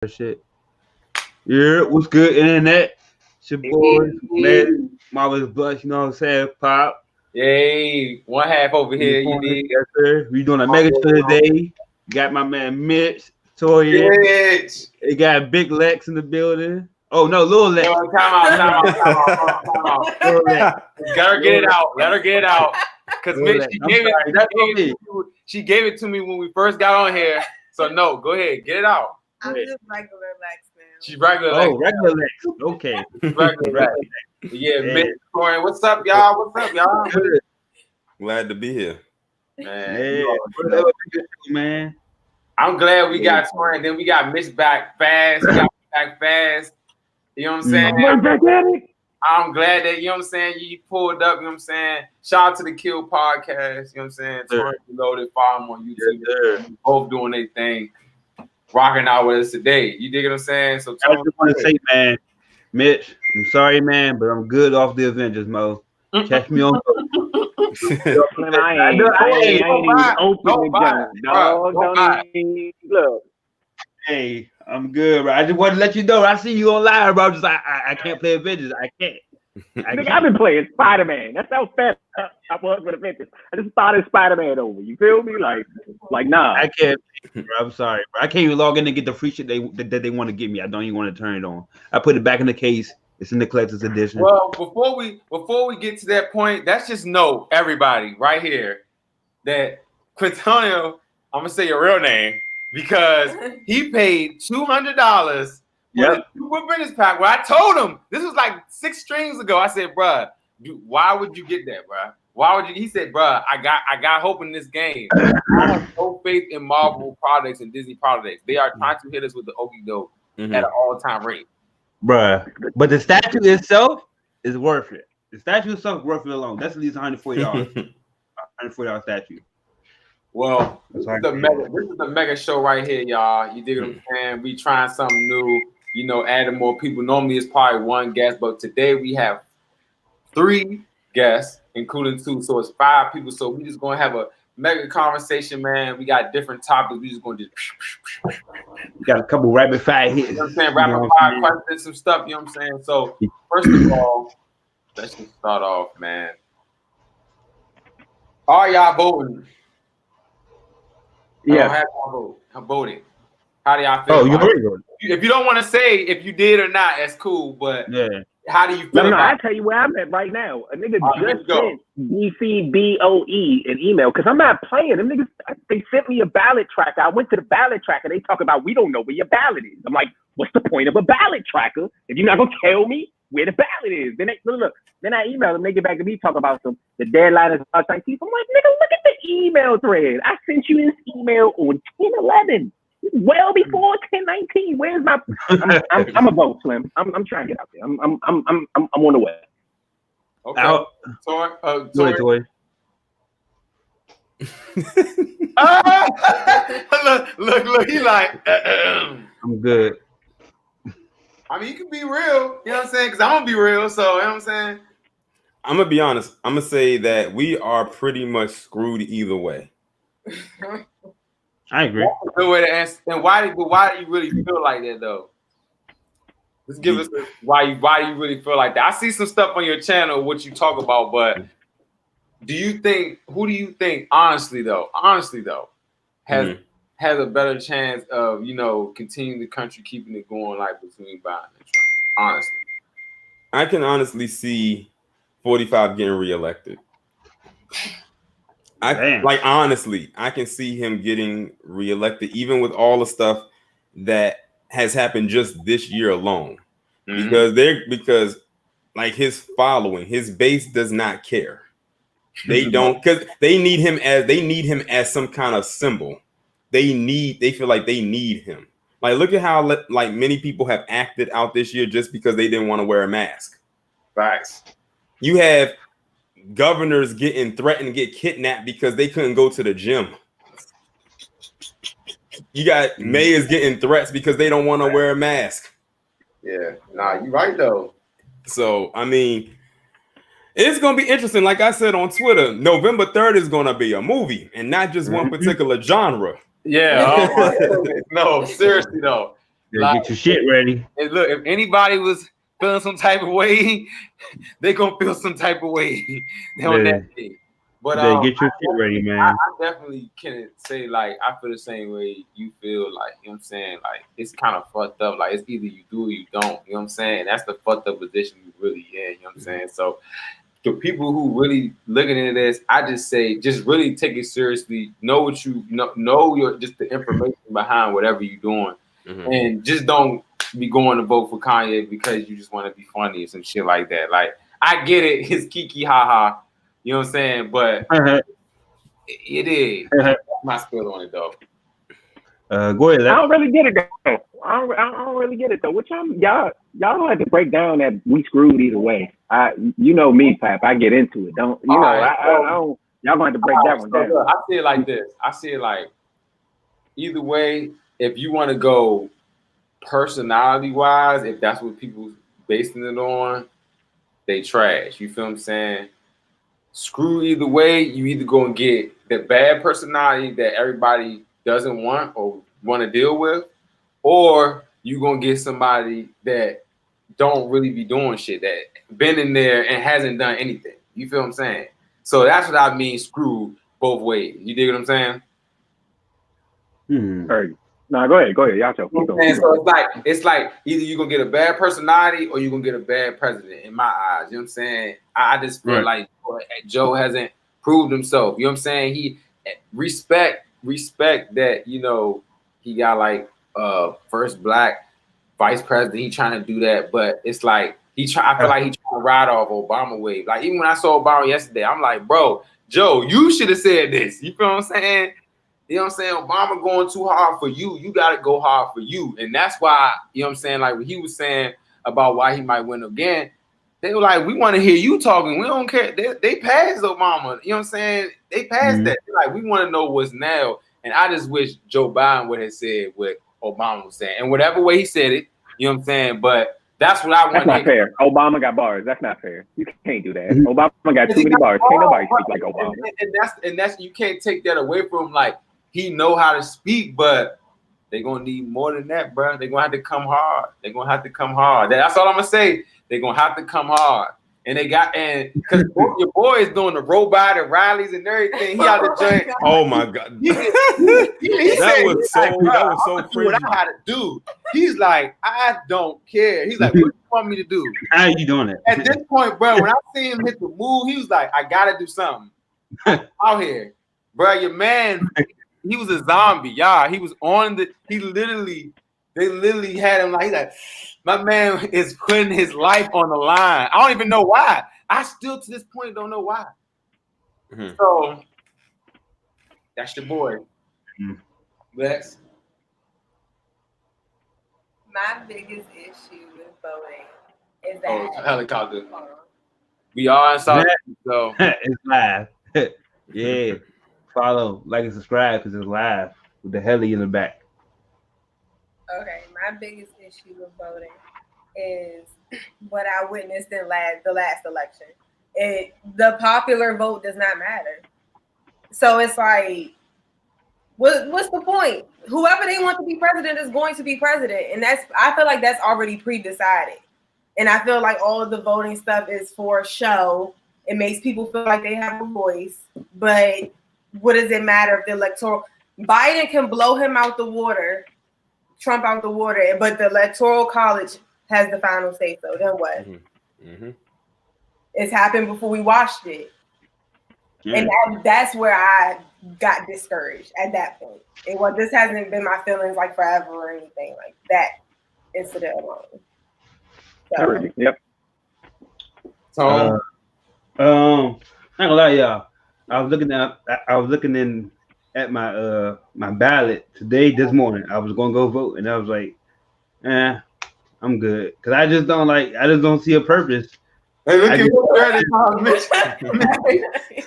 Shit. Yeah, what's good, internet? It's your boy, man, MarvelousBluntz, you know what I'm saying? Pop. Yay, one half over here, you dig? Yes, sir. We doing a mega show today. Got my man Mitch, Torian. Bitch. They got Big Lex in the building. Oh, no, Little Lex. No, time out. Little Lex. Let her get it out. Let her get it out. Because Mitch, she gave it to me when we first got on here. So, no, go ahead. Get it out. I'm just regular Lex now. She's regular Lex. Oh, regular Lex. Okay. Regular Lex. Yeah, Mitch, Torian, what's up, y'all? What's up, y'all? Glad to be here. Man. I'm glad we got Torian. Then we got Mitch back fast. You know what I'm saying? I'm glad that, you know what I'm saying, you pulled up, you know what I'm saying? Shout out to the Kill Podcast, you know what I'm saying? Torian Reloaded, follow him on YouTube. Yes, both doing their thing, rocking out with us today. You dig what I'm saying? So I just want to say, man, Mitch, I'm sorry, man, but I'm good off the Avengers, Mo. Catch me on. I ain't open the look. Hey, I'm good, bro. I just want to let you know. I see you on live, bro. I'm just I can't play Avengers. I can't. I've been playing Spider-Man. That's how fast I was with Avengers. I just started Spider-Man over. You feel me? Like nah. I can't, bro. I'm sorry, bro. I can't even log in and get the free shit that they want to give me. I don't even want to turn it on. I put it back in the case. It's in the collector's edition. Well, before we get to that point, that's just know everybody right here that Quintonio, I'm gonna say your real name because he paid $200 for the Super Business Pack. Well, I told him this was like 6 streams ago. I said, bruh, why would you get that, bruh? Why would you? He said, bruh, I got hope in this game. I have no faith in Marvel products and Disney products. They are trying to hit us with the okie doke at an all-time rate. Bruh, but the statue itself is worth it. The statue itself is worth it alone. That's at least $140. $140 statue. Well, this is the mega show right here, y'all. You dig what I'm saying? We trying something new, you know, adding more people. Normally it's probably 1 guest, but today we have 3 guests, including 2. So it's 5 people. So we just gonna have a mega conversation, man. We got different topics. We just gonna we got a couple rapid fire hits. You know what I'm saying? Rapid fire questions, some stuff, you know what I'm saying? So first of all, let's just start off, man. Are y'all voting? Yeah. I'm voting. How do y'all feel? Oh, you already voted. If you don't want to say if you did or not, that's cool. But yeah, how do you feel? No, I tell you where I'm at right now. A nigga just sent DCBOE an email because I'm not playing. Them niggas, they sent me a ballot tracker. I went to the ballot tracker. They talk about we don't know where your ballot is. I'm like, what's the point of a ballot tracker if you're not gonna tell me where the ballot is? Then they look. Then I email them. They get back to me talk about the deadline is March 19th. I'm like, nigga, look at the email thread. I sent you this email on 10/11. Well before 10/19. Where's my? I'm a vote, Slim. I'm trying to get out there. I'm on the way. Okay. Toy. Look. He like. I'm good. I mean, you can be real. You know what I'm saying? Because I'm gonna be real. So you know what I'm saying. I'm gonna be honest. I'm gonna say that we are pretty much screwed either way. I agree. That's a good way to answer. And why do you really feel like that though? Just give us why you really feel like that. I see some stuff on your channel what you talk about, but who do you think honestly though has a better chance of, you know, continuing the country, keeping it going like between Biden and Trump? Honestly. I can honestly see 45 getting reelected. Honestly, I can see him getting reelected, even with all the stuff that has happened just this year alone. Because like his following, his base does not care. They don't, because they need him as some kind of symbol. They feel like they need him. Like, look at how like many people have acted out this year just because they didn't want to wear a mask. Facts. You have governors getting threatened to get kidnapped because they couldn't go to the gym. You got mayors getting threats because they don't want to wear a mask. Yeah, nah, you're right though. So I mean, it's gonna be interesting. Like I said on Twitter, November 3rd is gonna be a movie and not just one particular genre. Yeah. No, seriously though. Like, get your shit ready. And look, if anybody was feeling some type of way, they gonna feel some type of way on that day. But get your shit ready, man. I definitely can say like I feel the same way you feel. Like, you know what I'm saying? Like, it's kind of fucked up. Like, it's either you do or you don't. You know what I'm saying? And that's the fucked up position you really in. You know what I'm saying? So the people who really looking into this, I just say, just really take it seriously. Know what you know your just the information behind whatever you're doing, and just don't be going to vote for Kanye because you just want to be funny or some shit like that. Like, I get it, it's kiki haha, you know what I'm saying, but it is. That's my spill on it though. Go ahead. I don't really get it though. I don't really get it though. Which y'all don't have to break down that we screwed either way. You know me, Pap. I get into it. Don't you know? I don't. Y'all gonna have to break that one down. I see it like this. I see it like either way. If you want to go personality wise, if that's what people basing it on, they trash. You feel what I'm saying? Screw either way. You either gonna get the bad personality that everybody doesn't want or want to deal with, or you gonna get somebody that don't really be doing shit, that been in there and hasn't done anything. You feel what I'm saying? So that's what I mean, screw both ways. You dig what I'm saying? No, go ahead. Y'all tell. So it's like either you're gonna get a bad personality or you're gonna get a bad president in my eyes. You know what I'm saying? I just feel like Joe hasn't proved himself. You know what I'm saying? He respect that, you know, he got like first black vice president. He trying to do that, but it's like I feel like he trying to ride off Obama wave. Like, even when I saw Obama yesterday, I'm like, bro, Joe, you should have said this. You feel what I'm saying? You know what I'm saying? Obama going too hard for you. You got to go hard for you. And that's why, you know what I'm saying? Like, what he was saying about why he might win again, they were like, we want to hear you talking. We don't care. They passed Obama. You know what I'm saying? They passed that. They're like, we want to know what's now. And I just wish Joe Biden would have said what Obama was saying. And whatever way he said it, you know what I'm saying? But that's what I want. That's not fair. Obama got bars. That's not fair. You can't do that. Obama got too many bars. Can't nobody speak like Obama. And that's you can't take that away from him. Like, he know how to speak, but they're gonna need more than that, bro. They're gonna have to come hard. That's all I'm gonna say. They're gonna have to come hard. And because your boy is doing the robot and rallies and everything. He out the joint. Oh my God. That was so crazy. What I had to do. He's like, I don't care. He's like, what do you want me to do? How are you doing it? At this point, bro, when I see him hit the move, he was like, I gotta do something. Out here. Bro, your man, he was a zombie, y'all. He was on they literally had him like, he's like, my man is putting his life on the line. I don't even know why. I still to this point don't know why. So that's your boy. Lex. My biggest issue with voting is that helicopter. We are inside, so it's live. Yeah. Follow, like, and subscribe because it's live with the heli in the back. Okay, my biggest issue with voting is what I witnessed in the last election. The popular vote does not matter. So it's like, what's the point? Whoever they want to be president is going to be president, and I feel like that's already pre-decided. And I feel like all of the voting stuff is for show. It makes people feel like they have a voice, but what does it matter if the electoral Biden can blow him out the water, Trump out the water, but the electoral college has the final say. So then what? It's happened before we watched it, and that's where I got discouraged at that point. This hasn't been my feelings like forever or anything like that incident alone. So, yep. So, I ain't gonna lie, y'all. I was looking at my ballot this morning. I was gonna go vote, and I was like, I'm good, because I just don't see a purpose. Hey, look at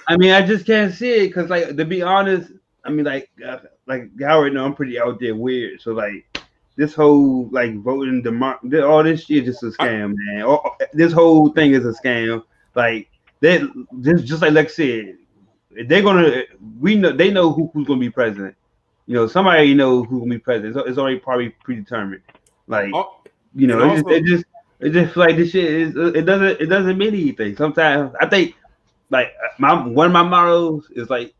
I mean, I just can't see it, because, like, to be honest, I mean, like y'all already know I'm pretty out there weird. So, like, this whole, like, voting, all this shit is just a scam, man. This whole thing is a scam. Like, just like Lex said, they know who's gonna be president. You know, somebody know who's gonna be president. It's already probably predetermined. Like, you know, it just like this shit is it doesn't mean anything. Sometimes I think like one of my mottos is like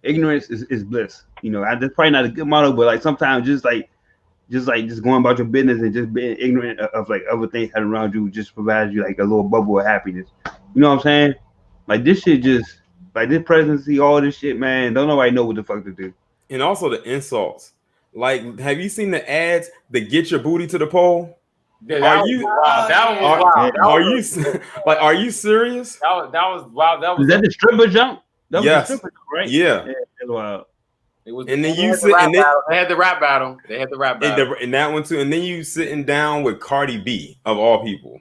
ignorance is bliss. You know, that's probably not a good motto, but like sometimes just going about your business and just being ignorant of like other things happening around you just provides you like a little bubble of happiness. You know what I'm saying? Like this shit just like this presidency, all this shit, man. Don't nobody know what the fuck to do. And also the insults. Like, have you seen the ads that get your booty to the pole? Yeah, that was wild. Are you serious? That was wild. Is that the stripper jump? That was yes. the stripper jump, right? Yeah. That's wild. It was, and then you sit and they had the rap battle. And that one too. And then you sitting down with Cardi B of all people.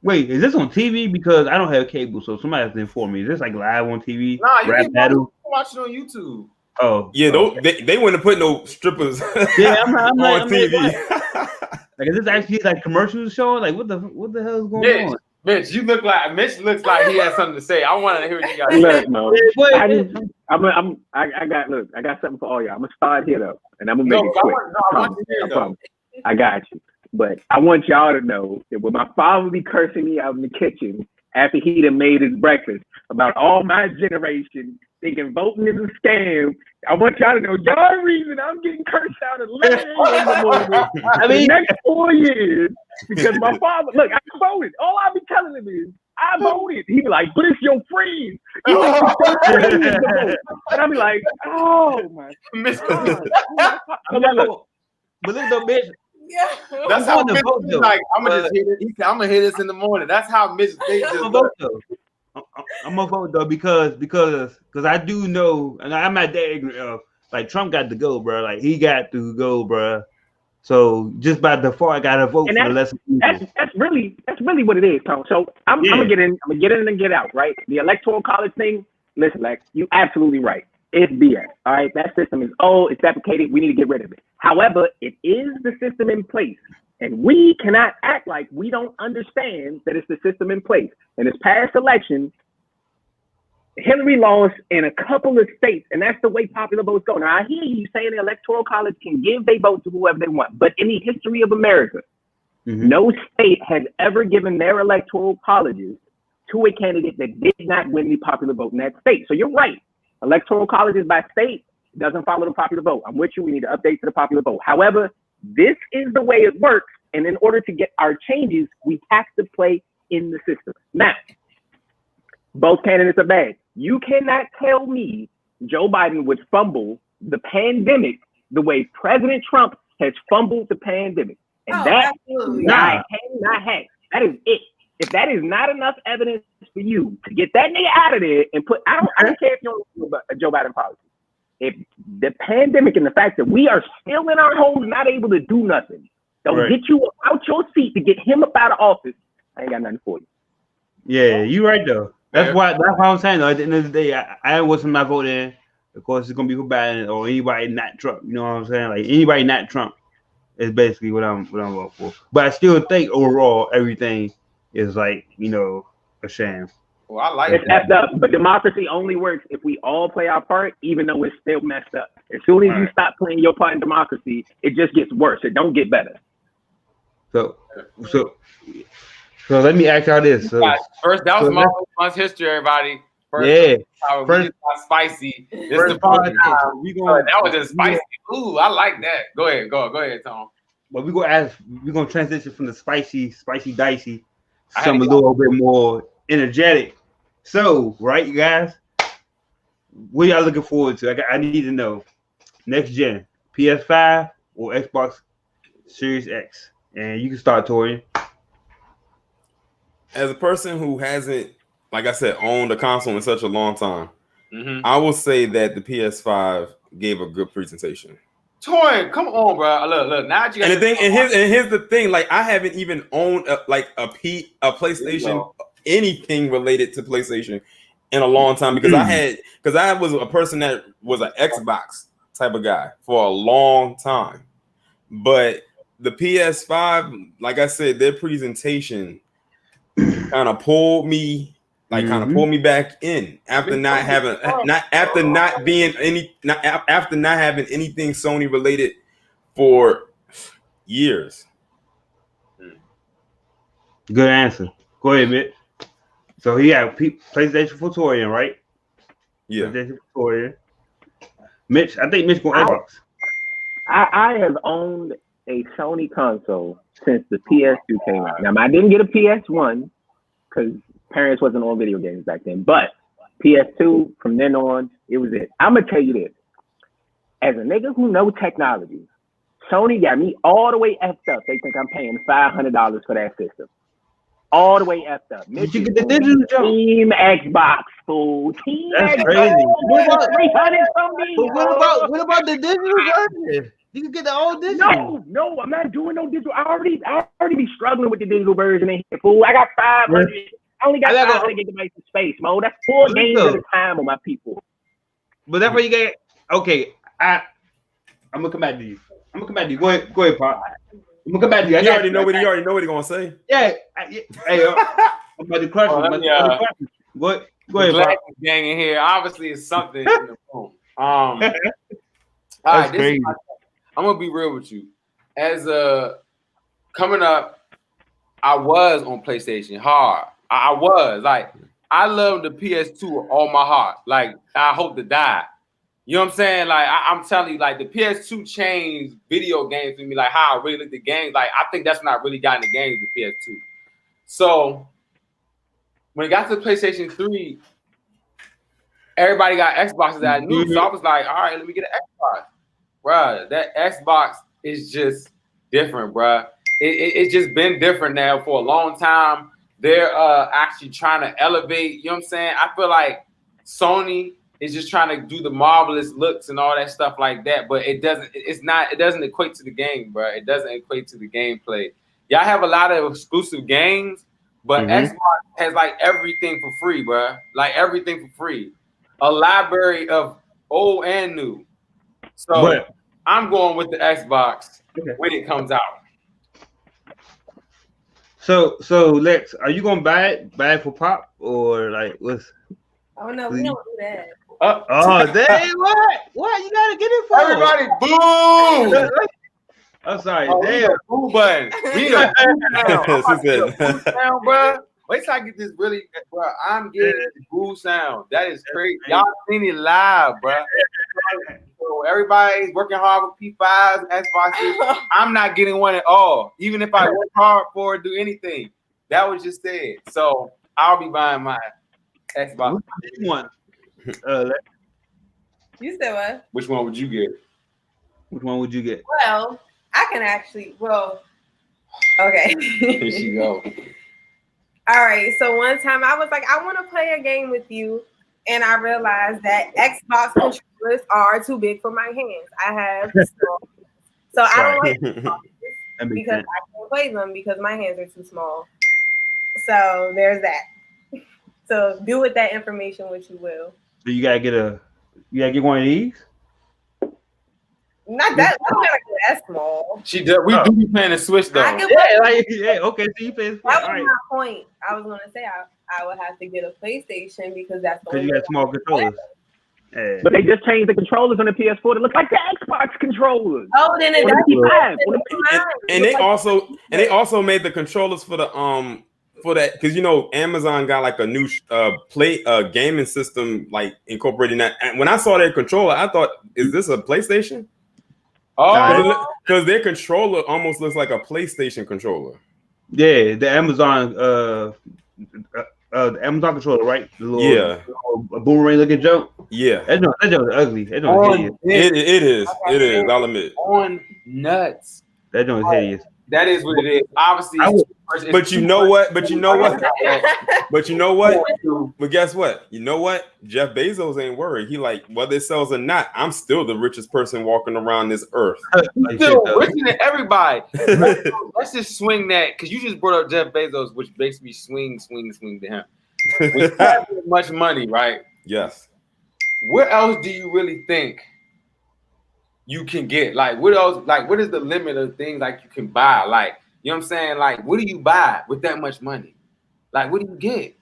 Wait, is this on TV? Because I don't have cable, so somebody has to inform me. Is this like live on TV? Nah, you rap can battle? watch it on YouTube. Oh, yeah, they wouldn't have put no strippers I'm on TV. Like, is this actually like commercials showing? Like, what the hell is going on? Mitch, Mitch looks like he has something to say. I want to hear what you guys say. Look, no. I got something for all y'all. I'm gonna start here though, and I'm gonna make it quick. I got you. But I want y'all to know that when my father would be cursing me out in the kitchen after he done made his breakfast about all my generation thinking voting is a scam, I want y'all to know y'all the reason I'm getting cursed out at 11 a.m. in the morning the next 4 years because my father, look, I voted. All I be telling him is, I voted. He be like, but it's your friends. You and I be like, oh my God. But look though, bitch. Yeah. That's how Mitch is like, I'm gonna hear this in the morning. That's how Mitch thinks. I'm gonna vote though because I do know, and I'm not that ignorant of like Trump got to go, bro. Like he got to go, bro. So just by default, I gotta vote for the less. That's really what it is, Tom. So I'm gonna get in and get out, right? The electoral college thing. Listen, Lex, you absolutely right. It's BS. All right, that system is old. It's deprecated. We need to get rid of it. However, it is the system in place, and we cannot act like we don't understand that it's the system in place. In this past election, Hillary lost in a couple of states, and that's the way popular votes go. Now, I hear you saying the electoral college can give their vote to whoever they want, but in the history of America, no state has ever given their electoral colleges to a candidate that did not win the popular vote in that state. So you're right. Electoral colleges by state doesn't follow the popular vote. I'm with you. We need to update to the popular vote. However, this is the way it works. And in order to get our changes, we have to play in the system. Now, both candidates are bad. You cannot tell me Joe Biden would fumble the pandemic the way President Trump has fumbled the pandemic. And that is it. If that is not enough evidence for you to get that nigga out of there and put, I don't care if you don't know Joe Biden policy. If the pandemic and the fact that we are still in our homes, not able to do nothing, don't get you out your seat to get him up out of office, I ain't got nothing for you. Yeah, you right though. That's why I'm saying though. At the end of the day, I wasn't my vote in. Of course, it's gonna be for Biden or anybody not Trump. You know what I'm saying? Like anybody not Trump is basically what I'm voting for. But I still think overall everything is like, you know, a sham. Well, I like it's effed up, but democracy only works if we all play our part, even though it's still messed up. As soon as you stop playing your part in democracy, it just gets worse. It don't get better. So let me ask y'all this. So, first, that was MarvelousBluntz history, everybody. First, we got spicy. This is the first time. That was just spicy. Ooh, I like that. Go ahead, Tom. But we're gonna transition from the spicy, dicey, some a little bit more energetic. So, right, you guys, what y'all looking forward to? I need to know. Next gen, PS5 or Xbox Series X? And you can start, Torian. As a person who hasn't, like I said, owned a console in such a long time, I will say that the PS5 gave a good presentation. Torian, come on, bro. Look. Now you got here's the thing. Like I haven't even owned a PlayStation, anything related to PlayStation in a long time because I was a person that was an Xbox type of guy for a long time. But the PS5, like I said, their presentation kind of pulled me back in after not having anything Sony related for years. Good answer. Go ahead, Mitch. So he had PlayStation for Torian, right? Yeah. PlayStation for Torian. Mitch, I think Mitch going Xbox. I have owned a Sony console since the PS2 came out. Now, I didn't get a PS1 because parents wasn't on video games back then. But PS2, from then on, it was it. I'm gonna tell you this: as a nigga who know technology, Sony got me all the way effed up. They think I'm paying $500 for that system. All the way effed up. Did you get the digital jump? Team Xbox, fool. Team That's Xbox. crazy. What about 300 from me? But what about the digital version? You can get the old digital. No, I'm not doing no digital. I already be struggling with the digital version in here, fool. I got 500. I only got 500 gigabytes of space, Mo. That's 4 games at a time on my people. But that's why you get. Okay, I'm gonna come back to you. Go ahead, Pop. I'm gonna come back to you. You already know what he gonna say. Yeah. Hey, I'm about to crush him. Go ahead, Pop. Gang in here. Obviously, it's something in the room. All right, crazy. I'm gonna be real with you. As coming up, I was on PlayStation hard. I was like, I love the PS2 with all my heart. Like, I hope to die. You know what I'm saying? Like, I'm telling you, like, the PS2 changed video games for me, like how I really looked at games. Like, I think that's when I really got into games with the PS2. So when it got to the PlayStation 3, everybody got Xboxes that I knew. So I was like, all right, let me get an Xbox. Bruh, that Xbox is just different, bruh. It's just been different now for a long time. They're actually trying to elevate, you know what I'm saying? I feel like Sony is just trying to do the marvelous looks and all that stuff like that, but it doesn't equate to the game, bruh. It doesn't equate to the gameplay. Y'all have a lot of exclusive games, but Xbox has like everything for free, bruh. Like everything for free. A library of old and new. So I'm going with the Xbox when it comes out. So Lex, are you gonna buy it for Pop or like what's? Oh no, we don't do that. Oh dang! What? You gotta get it for everybody? Boo! I'm sorry. Oh, damn. Boo button. We a boo sound, bro. Wait till I get this really, bro. I'm getting the boo sound. That is crazy. Y'all seen it live, bro. So everybody's working hard with P5s, Xboxes. I'm not getting one at all. Even if I work hard for it, do anything. That was just said. So I'll be buying my Xbox. One. You said what? Which one would you get? Which one would you get? Well, I can actually. Well, okay. Here she go. All right. So one time I was like, I want to play a game with you, and I realized that Xbox controllers are too big for my hands. I have so I don't like because I can't play them because my hands are too small. So there's that. So do with that information what you will. So you gotta get one of these. Not that. I'm not that small. She does. We do be playing a Switch though. Okay. So you play. That was my point. I was gonna say I would have to get a PlayStation because that's the. Because you got small controllers. Yeah. But they just changed the controllers on the PS4 to look like the Xbox controllers. Oh, then it does. And they also made the controllers for the for that because you know Amazon got like a new gaming system like incorporating that. And when I saw their controller, I thought, is this a PlayStation? Oh, because their controller almost looks like a PlayStation controller. Yeah, the Amazon controller, right? The little, boomerang looking jump. Yeah, that joke is ugly. That joke is hideous. It is. I'll admit. On nuts. That joke is hideous. That is what it is. Obviously, but you know what? But you know what? But guess what? You know what? Jeff Bezos ain't worried. He like, whether it sells or not, I'm still the richest person walking around this earth. Still richer than everybody. Let's just swing that because you just brought up Jeff Bezos, which makes me swing to him. With that much money, right? Yes. Where else do you really think you can get? Like, what else? Like, what is the limit of things like you can buy? Like, you know what I'm saying? Like, what do you buy with that much money? Like, what do you get?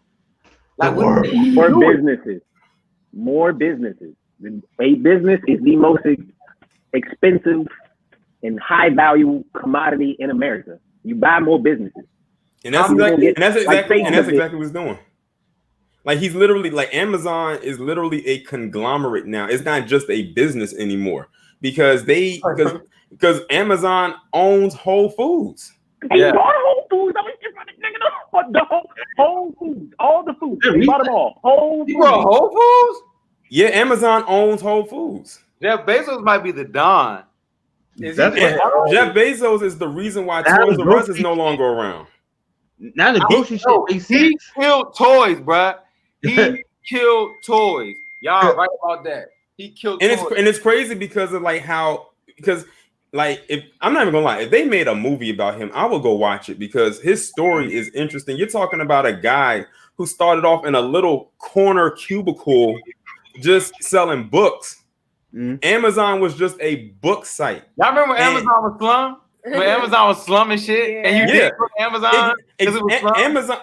Like, more businesses. A business is the most expensive and high value commodity in America. You buy more businesses. And that's exactly what he's doing. Like he's literally like Amazon is literally a conglomerate now. It's not just a business anymore because Amazon owns Whole Foods. He bought Whole Foods. I was just like, nigga, the Whole Foods, all the foods. He bought them all. Whole Foods. You bought Whole Foods? Yeah, Amazon owns Whole Foods. Jeff Bezos might be the Don. Jeff Bezos is the reason why Toys R Us is no longer around. Now the grocery shit. He killed toys, bruh. He killed toys. Y'all right about that. He killed toys. And it's crazy because of like if I'm not even gonna lie, if they made a movie about him, I would go watch it because his story is interesting. You're talking about a guy who started off in a little corner cubicle just selling books. Amazon was just a book site. Y'all remember when Amazon was slum? When Amazon was slumming shit, and you did Amazon.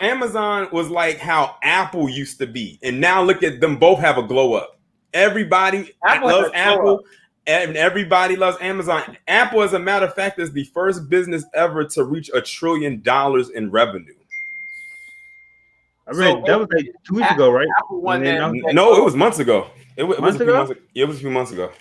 Amazon was like how Apple used to be, and now look at them both have a glow up. Everybody loves Apple, and everybody loves Amazon. Apple, as a matter of fact, is the first business ever to reach $1 trillion in revenue. I read that was like 2 weeks ago, right? No, it was months ago. It was a few months ago.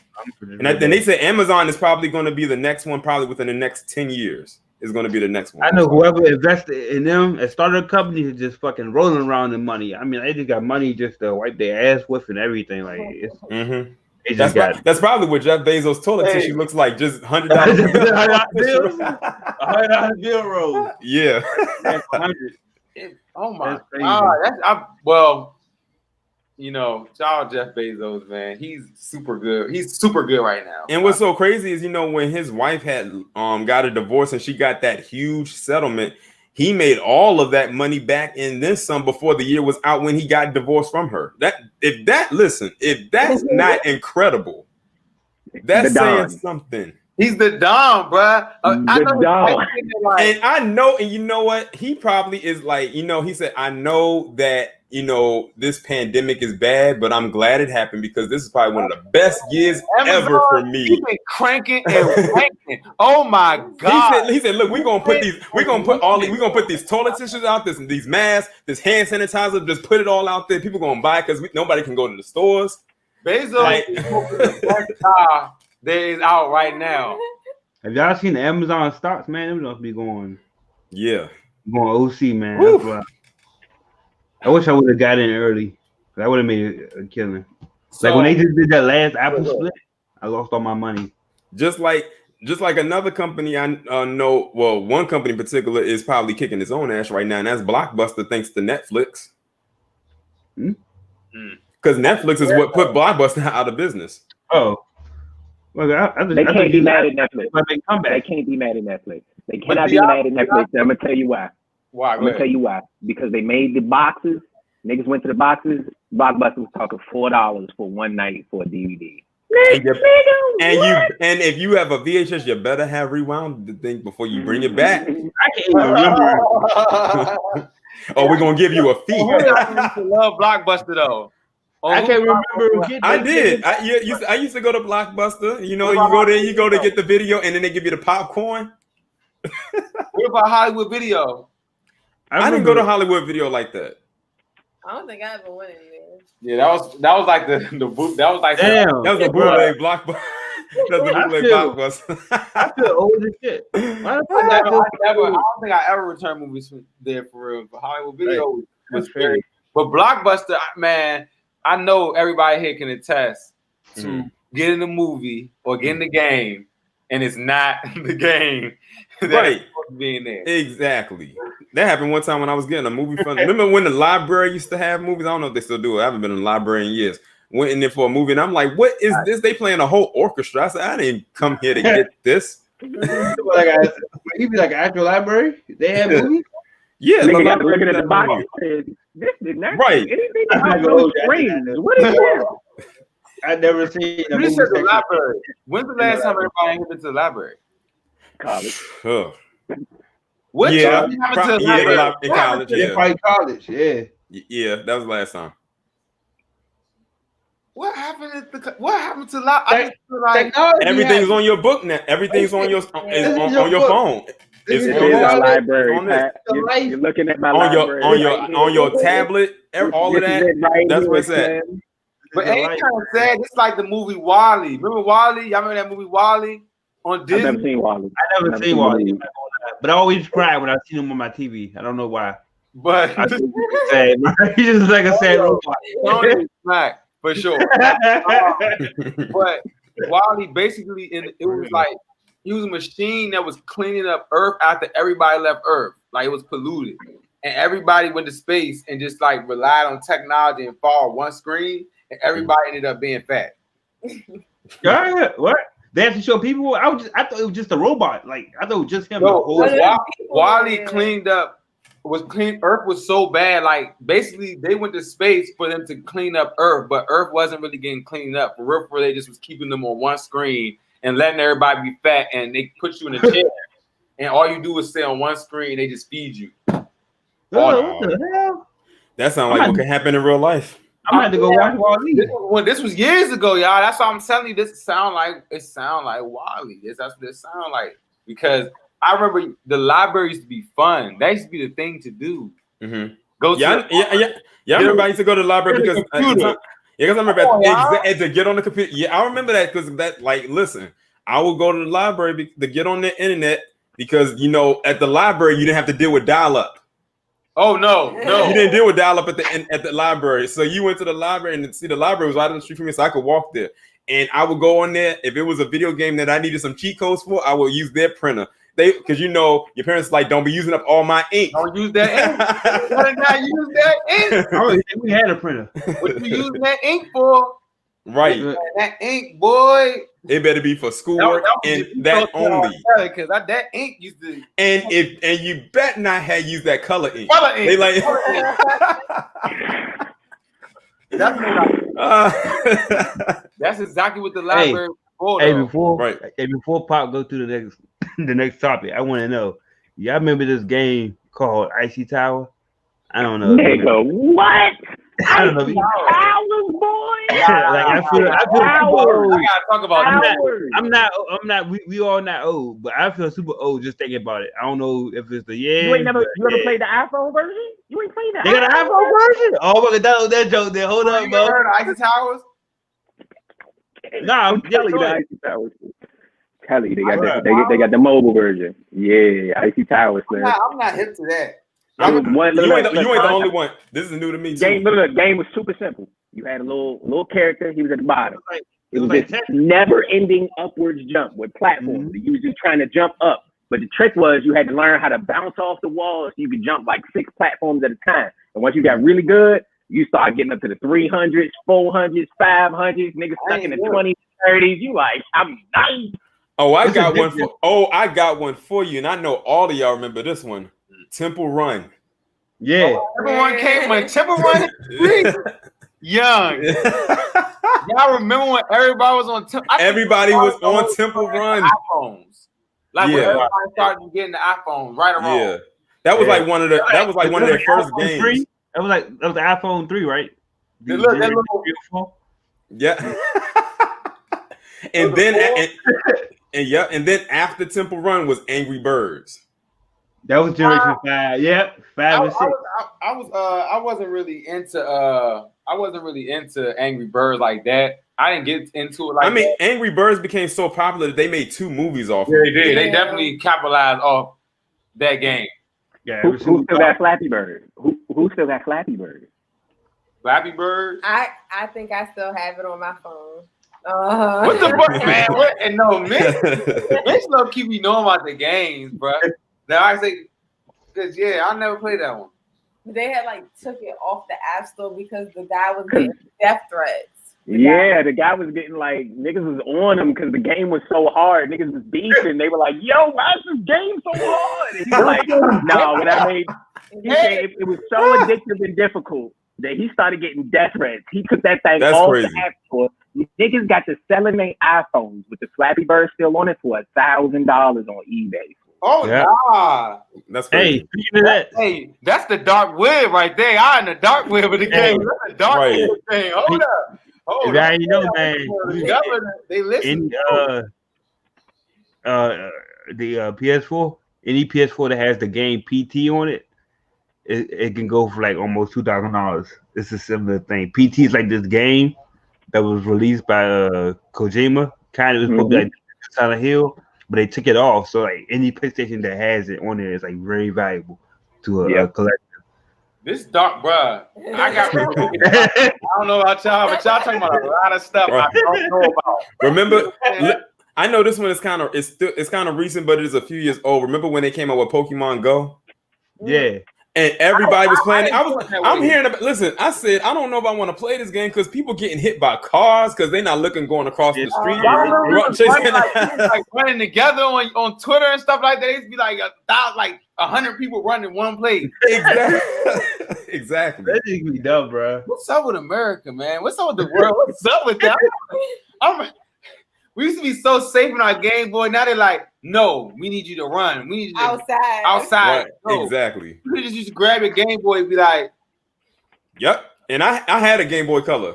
And then they said Amazon is probably going to be the next one, probably within the next 10 years is going to be the next one. I know whoever invested in them and started a company is just fucking rolling around in money. I mean, they just got money just to wipe their ass with and everything. Like, that's probably what Jeff Bezos' toilet tissue looks like. Just $100 bills. $100 bill roll. Yeah. Oh my God. You know, shout out Jeff Bezos, man. He's super good. He's super good right now. And what's so crazy is, you know, when his wife had got a divorce and she got that huge settlement, he made all of that money back and then some before the year was out when he got divorced from her. If that's not incredible, that's saying something. He's the Dom, bruh. And I know, and you know what? He probably is like, you know, he said, I know that, you know, this pandemic is bad, but I'm glad it happened because this is probably one of the best years ever for me. He's been cranking and cranking. Oh my God. He said, look, we're gonna put these toilet tissues out, these masks, this hand sanitizer, just put it all out there. People gonna buy because nobody can go to the stores. Bezos is the best car that is out right now. Have y'all seen the Amazon stocks, man? Them must be going. Yeah. Going OC, man. That's why. I wish I would have got in early. I would have made a killing. Like when they just did that last Apple split, I lost all my money. Just like another company I know. Well, one company in particular is probably kicking its own ass right now, and that's Blockbuster, thanks to Netflix. Because Netflix is what put Blockbuster out of business. Oh. Well, they can't be mad at Netflix. They can't be mad at Netflix. They cannot be mad at Netflix. I'm gonna tell you why. Why? I'm gonna tell you why. Because they made the boxes. Niggas went to the boxes. Blockbuster was talking $4 for one night for a DVD. And if you have a VHS, you better have rewound the thing before you bring it back. I can't even remember. Oh, we're gonna give you a fee. I love Blockbuster though. I can't remember. I did. I used to go to Blockbuster. You know, you go to get the video, and then they give you the popcorn. What about Hollywood Video? I didn't go to Hollywood Video like that. I don't think I ever went anywhere. Yeah, that was like the boot. That was like damn. That was a bootleg Blockbuster. That's the bootleg Blockbuster. I feel old as shit. I don't think I ever returned movies from there for real. But Hollywood Video was great. But Blockbuster, man, I know everybody here can attest to getting the movie or getting the game, and it's not the game that is supposed to be in there. Exactly. That happened one time when I was getting a movie from. Remember when the library used to have movies? I don't know if they still do it. I haven't been in the library in years. Went in there for a movie, and I'm like, "What is this? They playing a whole orchestra." I said, "I didn't come here to get this." He be like an actual library. They have movies. Yeah, looking at the box. This did not right. Anything about those screens. What is that? I never seen. You said the library. When's the last time everybody went to the library? College. What? Yeah, in college. Yeah, probably college. Yeah. Yeah, that was the last time. What happened to like everything's on your book now. Everything's on your on your phone. It's our library, Pat. You're looking at my library on your tablet. All of that. That's what's at. But ain't kind of sad. It's like the movie Wall-E. Remember Wall-E? Y'all remember that movie Wall-E on Disney? I've never seen Wall-E. I never seen Wall-E. But I always cry when I see him on my TV. I don't know why. But I just sad, he's just like a sad robot. Smack, for sure. But Wall-E basically, it was like he was a machine that was cleaning up Earth after everybody left Earth. Like it was polluted. And everybody went to space and just like relied on technology and followed one screen. And everybody ended up being fat. What? They have to show people. I thought it was just a robot. Like I thought it was just him. No, Wall-E cleaned up. Earth was so bad. Like basically, they went to space for them to clean up Earth, but Earth wasn't really getting cleaned up. For Earth, where they just was keeping them on one screen and letting everybody be fat, and they put you in a chair, and all you do is stay on one screen. They just feed you. What the hell? That sounds like what could happen in real life. I'm gonna have to go watch Wall-E. Well, this was years ago, y'all. That's why I'm telling you. This sound like Wall-E. That's what it sound like, because I remember the library used to be fun. That used to be the thing to do. Mm-hmm. I remember I used to go to the library because I remember to get on the computer. Yeah, I remember that because listen, I would go to the library to get on the internet because at the library you didn't have to deal with dial-up. Oh no, you didn't deal with dial-up at the library. So you went to the library and see the library was right on the street from me, so I could walk there. And I would go on there. If it was a video game that I needed some cheat codes for, I would use their printer. Because your parents don't be using up all my ink. Don't use that ink. Why not use that ink? We had a printer. What you using that ink for? Right. That ink, boy. It better be for schoolwork and that only. Because that ink used to. And you bet not have used that color ink. Color ink. They like. That's exactly what the library. Before Pop go to the next topic, I want to know. Y'all remember this game called Icy Tower? I don't know. Nigga, what? I don't know. Towers, boy. I feel super old. I gotta talk about. I'm not. We all not old, but I feel super old just thinking about it. I don't know if it's You ever played the iPhone version? You ain't played that. They got an iPhone version. Oh my god, that joke there. Hold up, bro. Heard of Icy Towers? Nah, I'm telling you, they got the mobile version. Yeah, Icy Towers. I'm not hip to that. You ain't the only one. This is new to me too. Game was super simple. You had a little character. He was at the bottom. It was this never-ending upwards jump with platforms. Mm-hmm. You was just trying to jump up, but the trick was you had to learn how to bounce off the walls so you could jump like 6 platforms at a time. And once you got really good, you start getting up to the 300s, 400s, 500s. Niggas stuck in the 20s, 30s. You like, I'm nice. Oh, I got one for you, and I know all of y'all remember this one. Temple Run. Yeah. Everyone came when Temple Run. Young. Y'all remember when everybody was on Temple? Everybody was on Temple Run. iPhones. When everybody started getting the iPhones, right or wrong. Yeah. That was like one of their first games. 3? That was the iPhone 3, right? That little beautiful. Yeah. and then after Temple Run was Angry Birds. That was Generation 5. Yeah, 5 and 6. I wasn't really into Angry Birds like that. I didn't get into it like that. Angry Birds became so popular that they made 2 movies off of it. They did. They definitely capitalized off that game. Yeah. Who still got Flappy Bird? Who still got Flappy Bird? Flappy Bird? I think I still have it on my phone. What the fuck, man? And no, Mitch low keep me knowing about the games, bro. Now I say, because I never played that one. They had took it off the App Store because the guy was getting death threats. The guy was getting niggas was on him because the game was so hard. Niggas was beefing. They were like, "Yo, why is this game so hard?" And he's like, "No, what I made." It was so addictive and difficult that he started getting death threats. He took that thing off the App Store. Niggas got to selling their iPhones with the Flappy Bird still on it for $1,000 on eBay. Oh, nah. That's crazy. Hey, speaking of that. Hey, that's the dark web right there. I in the dark web of the game. That's the dark web thing. Hold up. Oh, yeah, you know, man. the governor, they listen. The PS4, any PS4 that has the game PT on it, it can go for like almost $2,000. It's a similar thing. PT is like this game that was released by Kojima. Kind of was supposed to be like Silent Hill, but they took it off. So like any PlayStation that has it on there is like very valuable to a collector. This dark, bruh. I don't know about y'all, but y'all talking about a lot of stuff I don't know about. Remember, I know this one is kind of recent, but it is a few years old. Remember when they came out with Pokemon Go? Yeah. And everybody was playing it. I'm hearing about. Listen, I said I don't know if I want to play this game because people getting hit by cars because they're not looking going across the street. Like running together on Twitter and stuff like that. It'd be like 100 people running one place. Exactly. That just be dumb, bro. What's up with America, man? What's up with the world? What's up with that? We used to be so safe in our Game Boy. Now they're like, no, we need you to run. We need you to outside. Right. No. Exactly. You just grab your Game Boy and be like, yep. And I had a Game Boy Color.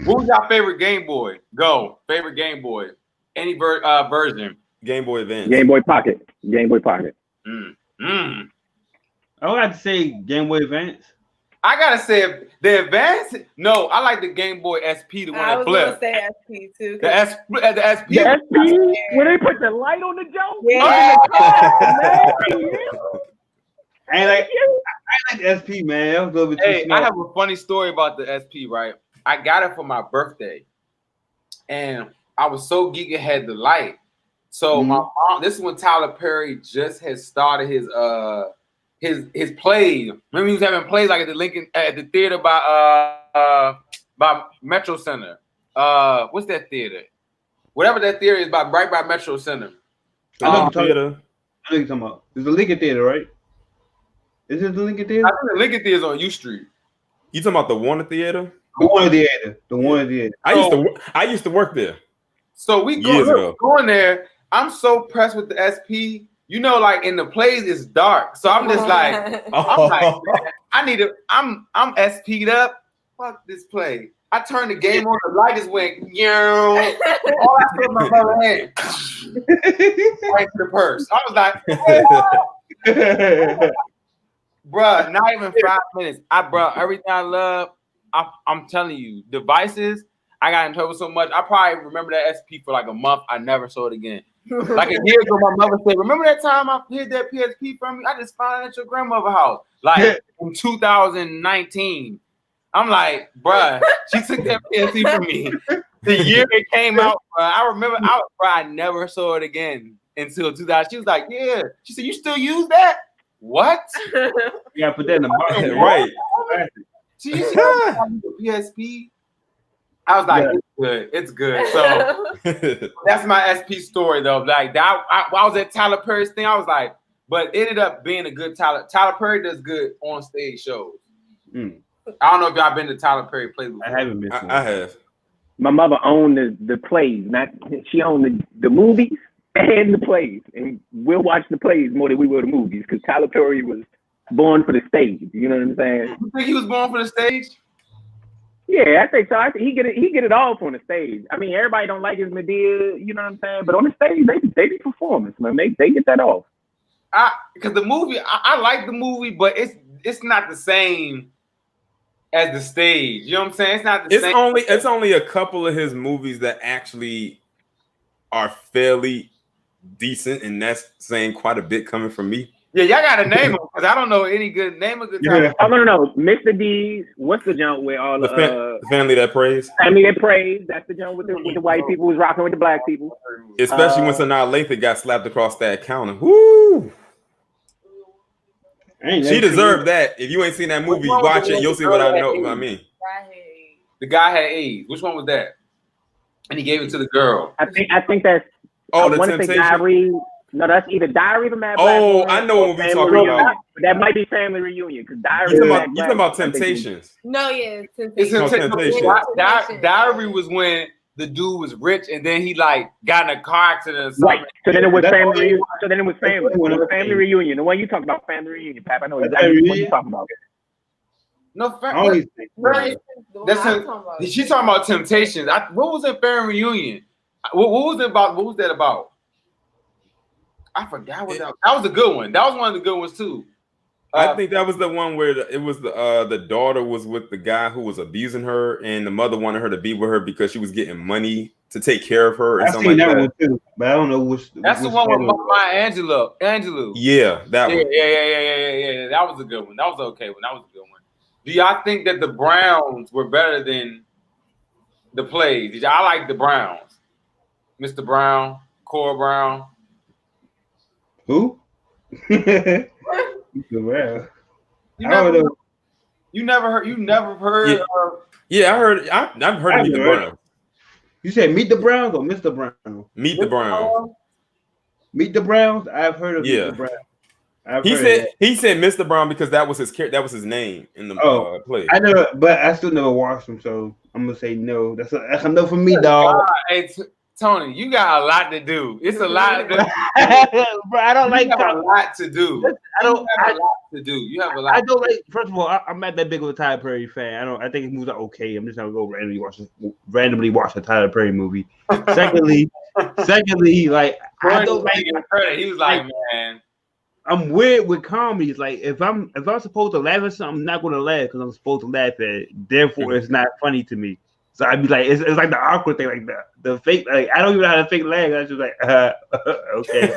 What was your favorite Game Boy? Go. Favorite Game Boy. Any version. Game Boy Advance. Game Boy Pocket. Game Boy Pocket. I would have to say Game Boy Advance. I gotta say the Advance. No, I like the Game Boy SP, the one that flipped. I was gonna say SP too. The SP. The SP when they put the light on the joke. Yeah. I like the SP, man. That was a little bit too small. I have a funny story about the SP. Right, I got it for my birthday, and I was so geek it had the light. So my mom. This is when Tyler Perry just had started his plays. Remember he was having plays like at the theater by Metro Center. What's that theater? Whatever that theater is right by Metro Center. Theater. I know you're talking about. It's the Lincoln Theater, right? Is it the Lincoln Theater? I think the Lincoln Theater is on U Street. You talking about the Warner Theater? The Warner Theater. The Warner Theater. I used to work there. So we going there. I'm so impressed with the SP. You know, like in the plays, it's dark. So I'm just like, I'm SP'd up. Fuck this play. I turned the game on, the light just went, all I saw in my brother hand. Right to the purse. I was like, bruh, not even 5 minutes. Everything I love, I'm telling you, devices, I got in trouble so much. I probably remember that SP for like a month. I never saw it again. Like a year ago, my mother said, remember that time I hid that PSP from you? I just found it at your grandmother's house. Like in 2019. I'm like, bruh, she took that PSP from me. The year it came out, I remember, I never saw it again until 2000. She was like, yeah. She said, you still use that? What? Yeah, put that in the market. Right. She the PSP. I was like, it's good. So that's my SP story though. Like that, I was at Tyler Perry's thing. I was like, but it ended up being a good Tyler Perry does good on stage shows. I don't know if y'all been to Tyler Perry plays before. I haven't been. I have. My mother owned the plays. She owned the movies and the plays, and we'll watch the plays more than we will the movies because Tyler Perry was born for the stage. You know what I'm saying? You think he was born for the stage? Yeah, I think so. I think he get it all on the stage. I mean, everybody don't like his Medea, you know what I'm saying? But on the stage, they be performance, man. They get that off. Because the movie, I like the movie, but it's not the same as the stage. You know what I'm saying? It's not the same. It's only a couple of his movies that actually are fairly decent, and that's saying quite a bit coming from me. Yeah, y'all got to name them because I don't know any good name of good time. Yeah. Oh no, Mr. D's. What's the jump with all the Family That Prays? Family That Prays. That's the jump with the white people who's rocking with the black people. Especially when Sanaa Lathan got slapped across that counter. Woo! She deserved that. If you ain't seen that movie, watch it. You'll see what I know. I mean, the guy had AIDS. Which one was that? And he gave it to the girl. I think that's. The Temptation. No, that's either Diary of a Mad Black Woman. I know what we're talking about. But that might be Family Reunion because Diary. You talking about Temptations? No, yeah, Temptations. Diary was when the dude was rich and then he like got in a car accident or something. Right. So then it was Family. So then it was Family. Family Reunion. The one you talking about, Family Reunion, Pap. I know exactly what you talking about. No, I always think she's talking about Temptations. What was it? Fair Reunion. What was it about? What was that about? I forgot what that was. A good one. That was one of the good ones too. I think that was the one where it was the daughter was with the guy who was abusing her, and the mother wanted her to be with her because she was getting money to take care of her. I've seen that one too, but I don't know which. That's the one with Maya Angelou. Yeah, that one. Yeah. That was a good one. That was okay one. That was a good one. Do y'all think that the Browns were better than the plays? I like the Browns. Mr. Brown, Cora Brown. Who? Well, you never heard. Yeah, I heard. I've heard of Meet the Browns. You said Meet the Browns or Mr. Brown? Meet the Browns. Meet the Browns. I've heard of Meet the Browns. He said Mr. Brown because that was his name in the play. I know, but I still never watched him, so I'm gonna say no. That's a no for me, dog. Hey, Tony, you got a lot to do. It's a lot. Bro, I don't like. You have a lot to do. I don't. have a lot to do. You have a lot. I don't like. First of all, I'm not that big of a Tyler Perry fan. I think his movies are okay. I'm just gonna go randomly watch a Tyler Perry movie. Secondly, like I don't like. He was like, man. I'm weird with comedies. Like if I'm supposed to laugh at something, I'm not gonna laugh because I'm supposed to laugh at it. Therefore, it's not funny to me. So I'd be like, it's like the awkward thing, like the fake. Like I don't even know how to fake laugh. I was just like, okay.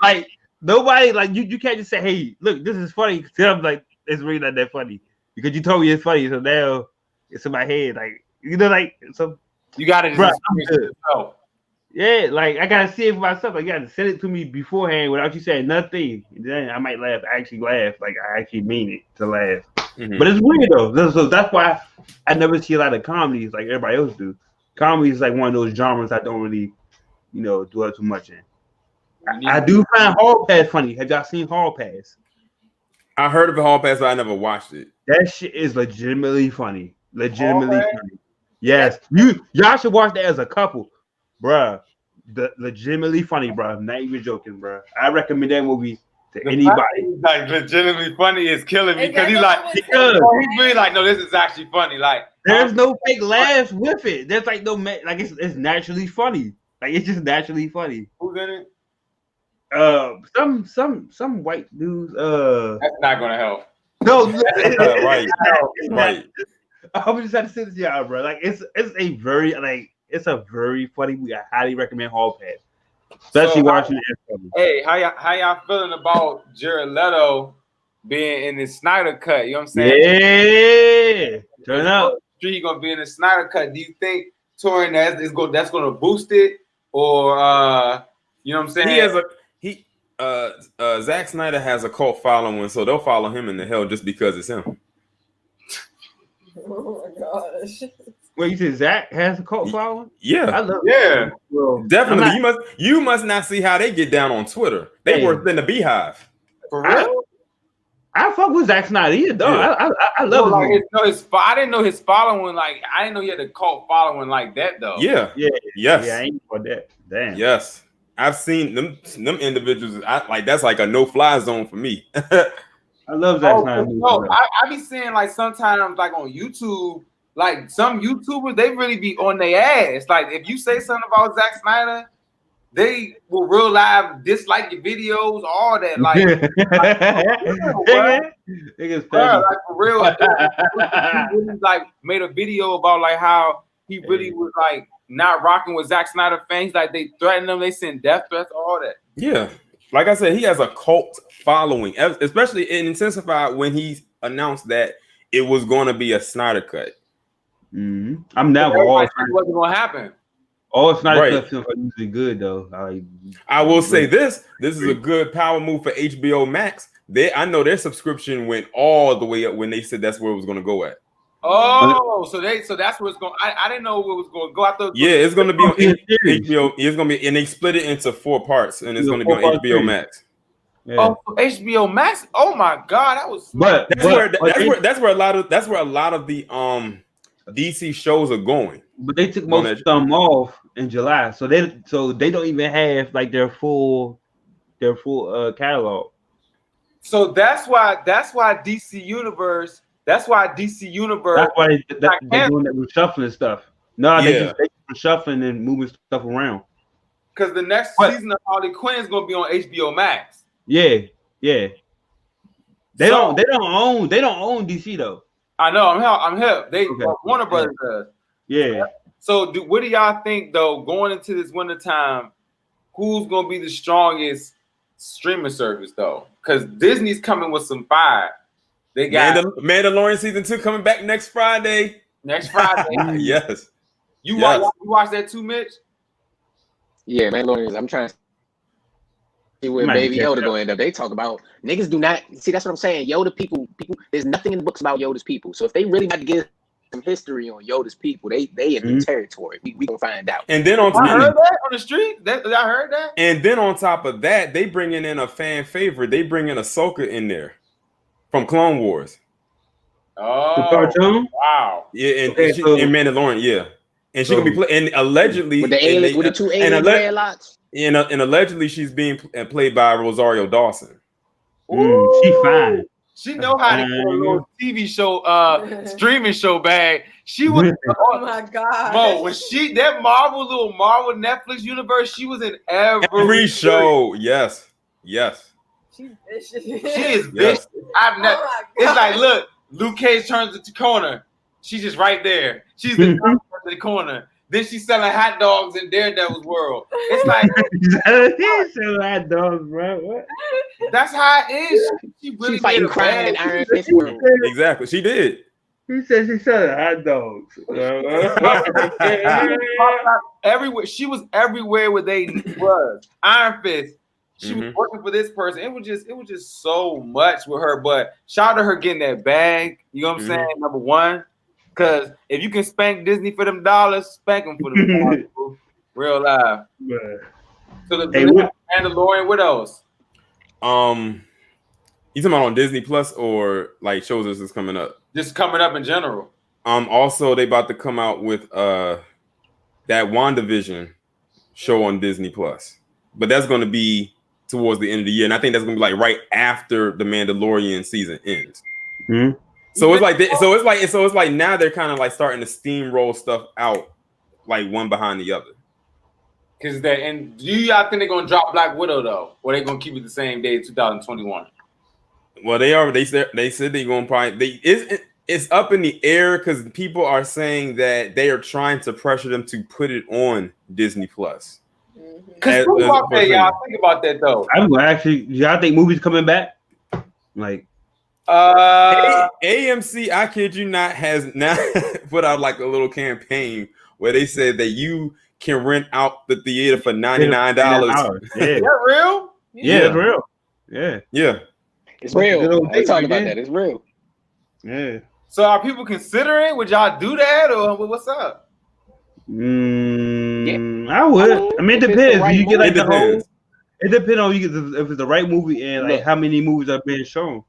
like nobody, like you can't just say, hey, look, this is funny. I'm like, it's really not that funny because you told me it's funny. So now it's in my head, like like so. You gotta just experience yourself. Yeah, like I gotta see it for myself. Like you gotta send it to me beforehand without you saying nothing. And then I might actually laugh. Like I actually mean it to laugh. Mm-hmm. But it's weird though. So that's why I never see a lot of comedies like everybody else do. Comedy is like one of those genres I don't really, dwell too much in. I do find Hall Pass funny. Have y'all seen Hall Pass? I heard of Hall Pass, but I never watched it. That shit is legitimately funny. Funny. Yes, y'all should watch that as a couple. Bruh, legitimately funny, bruh. I'm not even joking, bruh. I recommend that movie to anybody. Like legitimately funny is killing me because he's really like, no, this is actually funny. Like there's no fake laughs with it. There's like no like it's naturally funny. Like it's just naturally funny. Who's in it? Some white dudes. That's not gonna help. No, right. I'm just trying to say this to y'all, bro. Like it's a very it's a very funny movie. I highly recommend Hall Pass, especially watching it. Hey, how y'all feeling about Jared Leto being in the Snyder Cut? You know what I'm saying? Yeah, turn up. He gonna be in the Snyder Cut. Do you think touring that's gonna boost it, or you know what I'm saying? Zack Snyder has a cult following, so they'll follow him in the hell just because it's him. Oh my gosh. Wait, you said Zach has a cult following? Yeah, I love it. Well, definitely. You must not see how they get down on Twitter. They worse than the Beehive. For real? I fuck with Zack Snyder. He a dog. Yeah. I love him. I didn't know his following. Like I didn't know he had a cult following like that though. Yeah. Yes. Yeah, I ain't for that. Damn. Yes. I've seen them individuals. That's like a no-fly zone for me. I love Zack Snyder. No, I be seeing like sometimes like on YouTube, like some YouTubers, they really be on their ass. Like if you say something about Zack Snyder, they will real live dislike your videos, all that. Like, like for real, he really, like made a video about like how he really was like not rocking with Zack Snyder fans. Like they threatened him, they sent death threats, all that. Yeah. Like I said, he has a cult following, especially it intensified when he announced that it was going to be a Snyder Cut. Mm-hmm. I'm never all what's going to happen. All Snyder Cut films are usually good though. I will say this is a good power move for HBO Max. I know their subscription went all the way up when they said that's where it was going to go at. Oh, so that's where it's going. I didn't know where it was going to go. I thought it's going to be on HBO. It's going to be, and they split it into 4 parts, and it's going to be on HBO Max. Yeah. Oh, HBO Max. Oh my God, that was. That's where a lot of the DC shows are going. But they took most of them off in July, so they don't even have like their full catalog. So that's why DC Universe. That's why DC Universe. That's why they're doing that reshuffling stuff. No, they just reshuffling and moving stuff around. Because the next season of Harley Quinn is gonna be on HBO Max. Yeah. They don't own DC though. I know. I'm hip. They Warner Brothers does. Yeah. So what do y'all think though? Going into this winter time, who's gonna be the strongest streaming service though? Because Disney's coming with some fire. They got Mandalorian season 2 coming back next Friday. Next Friday. Yes. You watch that too, Mitch? Yeah, Mandalorian. I'm trying to see where Baby Yoda gonna end up. They talk about niggas do not see. That's what I'm saying. Yoda people. There's nothing in the books about Yoda's people. So if they really got to give some history on Yoda's people, they in the territory. We gonna find out. And then on I heard that on the street. I heard that. And then on top of that, they bringing in a fan favorite. They bring in Ahsoka in there from Clone Wars. Oh, the cartoon. Wow. Yeah, and Mandalorian. Yeah, and she gonna be playing. And allegedly, with the alien, with the two alien red lots. And allegedly, she's being played by Rosario Dawson. She fine. She know how to get a little TV show, streaming show bag. She was. Oh my God. Mo, when that Marvel Netflix universe, she was in every show. Yes. She's vicious. She is vicious. It's like, look, Luke Cage turns the corner. She's just right there. She's the corner. Then she's selling hot dogs in Daredevil's world. It's like he's selling hot dogs, bro. What? That's how it is. She really fighting crime in Iron Fist world. Exactly, she did. He said she selling hot dogs. Everywhere she was, everywhere where they was. Iron Fist. She was working for this person. It was just so much with her. But shout out to her getting that bag. You know what I'm saying? Number one. Because if you can spank Disney for them dollars, spank them for them dollars. Real live. Yeah. So the Mandalorian, what else? You talking about on Disney Plus or like shows that's coming up? Just coming up in general. Also they about to come out with that WandaVision show on Disney Plus. But that's gonna be towards the end of the year. And I think that's gonna be like right after the Mandalorian season ends. So it's like now they're kind of like starting to steamroll stuff out like one behind the other. Cause and do y'all think they're gonna drop Black Widow though, or they gonna keep it the same day 2021? Well, they said they're gonna probably it's up in the air because people are saying that they are trying to pressure them to put it on Disney Plus. Cause y'all think about that though. I'm actually, y'all think movies coming back? Like AMC, I kid you not, has now put out like a little campaign where they said that you can rent out the theater for $99. Yeah. Is that real? Yeah, it's real. Yeah. It's real. They talking about that. It's real. Yeah. So are people considering? Would y'all do that or what's up? I would. I mean, it depends. Right, you get like the whole. It depends on if it's the right movie and like how many movies are being shown.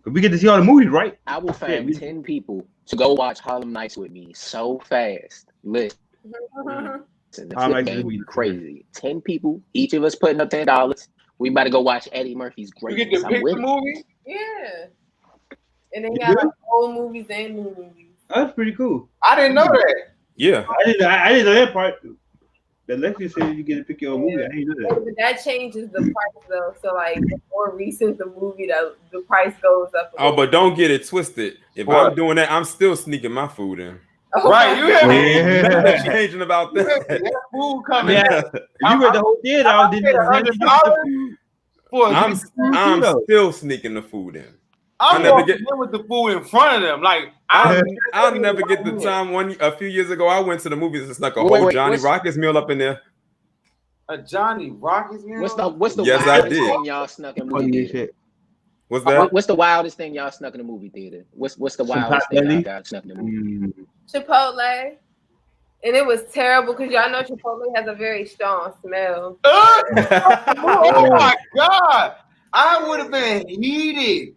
We get to see all the movies, right? I will find 10 people to go watch Harlem Nights with me so fast. Listen, it's crazy. 10 people, each of us putting up $10. We about to go watch Eddie Murphy's Greatness. You get to pick the movie? Yeah. And they got like old movies and new movies. That's pretty cool. I didn't know that. Yeah. I didn't know that part. The Lexi said you get to pick your own movie. I didn't know that. But that changes the price though. So like the more recent the movie, the price goes up. Oh, but don't get it twisted. If I'm doing that, I'm still sneaking my food in. Oh, right, you have Nothing changing about that. That food coming. Yeah, you read the whole theater. I'm still sneaking the food in. I'm never get with the food in front of them. Like I'll never get the time. A few years ago, I went to the movies and snuck a whole Johnny Rockets meal up in there. A Johnny Rockets meal? What's the yes, wildest thing y'all snuck in movie theater? What's that? What's the wildest thing y'all snuck in the movie theater? What's the wildest thing y'all snuck in the movie? Chipotle. And it was terrible because y'all know Chipotle has a very strong smell. Oh my God. I would have been heated.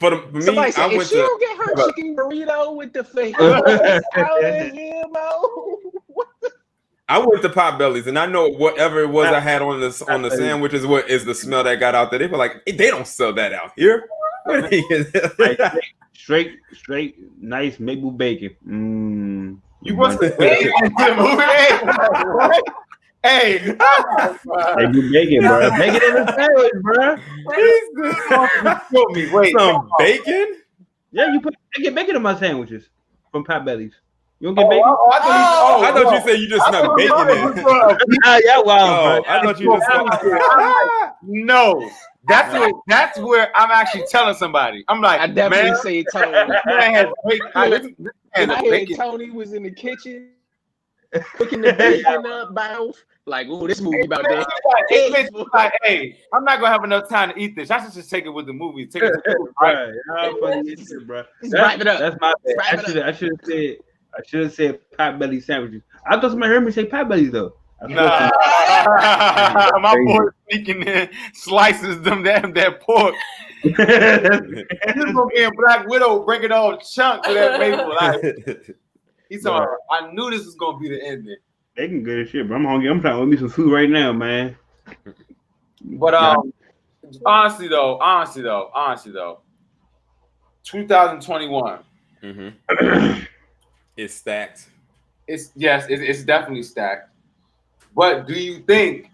For me, somebody said, if she don't get her chicken burrito with the face out of him, I went to Potbelly's, and I know whatever it was I had on the sandwiches what is the smell that got out there. They were like, hey, they don't sell that out here. Like, straight, nice maple bacon. You want the bacon? Hey, maple bacon, bro. Bacon in the sandwich, bro. Wait, some bacon? Yeah, I get bacon in my sandwiches from Potbelly's. You don't get bacon? I thought you said you just snuck bacon in. Yeah, wow, bro. I thought you just No. That's where I'm actually telling somebody. I'm like, I definitely say Tony. This man has bacon. I heard Tony was in the kitchen cooking the bacon up, bounce. Like, ooh, this movie about that. Hey, I'm not gonna have enough time to eat this. I should just take it with the movie. Take it to the movie, right? Bro. Wrap it up. That's my bad. I should have said Potbelly sandwiches. I thought somebody heard me say Potbelly though. Nah. My boy sneaking in slices them that pork. He's gonna be in Black Widow breaking all chunks of that maple. Like, he's talking. I knew this was gonna be the ending. Bacon good as shit, bro. I'm hungry. I'm trying to eat me some food right now, man. But honestly though, 2021. It's stacked. It's definitely stacked. But do you think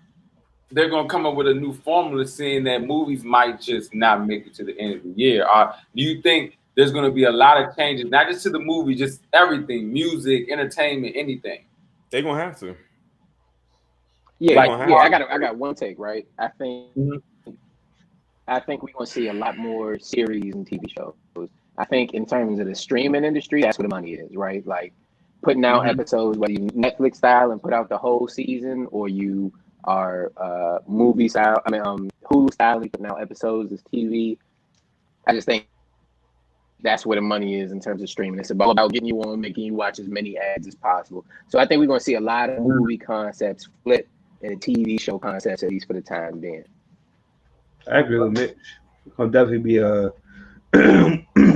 they're gonna come up with a new formula, seeing that movies might just not make it to the end of the year? Or do you think there's gonna be a lot of changes, not just to the movie, just everything, music, entertainment, anything? They're gonna have to. Yeah, I got one take, right? I think we're gonna see a lot more series and TV shows. I think in terms of the streaming industry, that's where the money is, right? Like putting out episodes, whether you Netflix style and put out the whole season, or you are movie style. I mean, Hulu style, putting out episodes as TV. I just think that's where the money is in terms of streaming. It's all about getting you on, making you watch as many ads as possible. So I think we're going to see a lot of movie concepts flip and TV show concepts, at least for the time being. I agree with Mitch. It's going to definitely be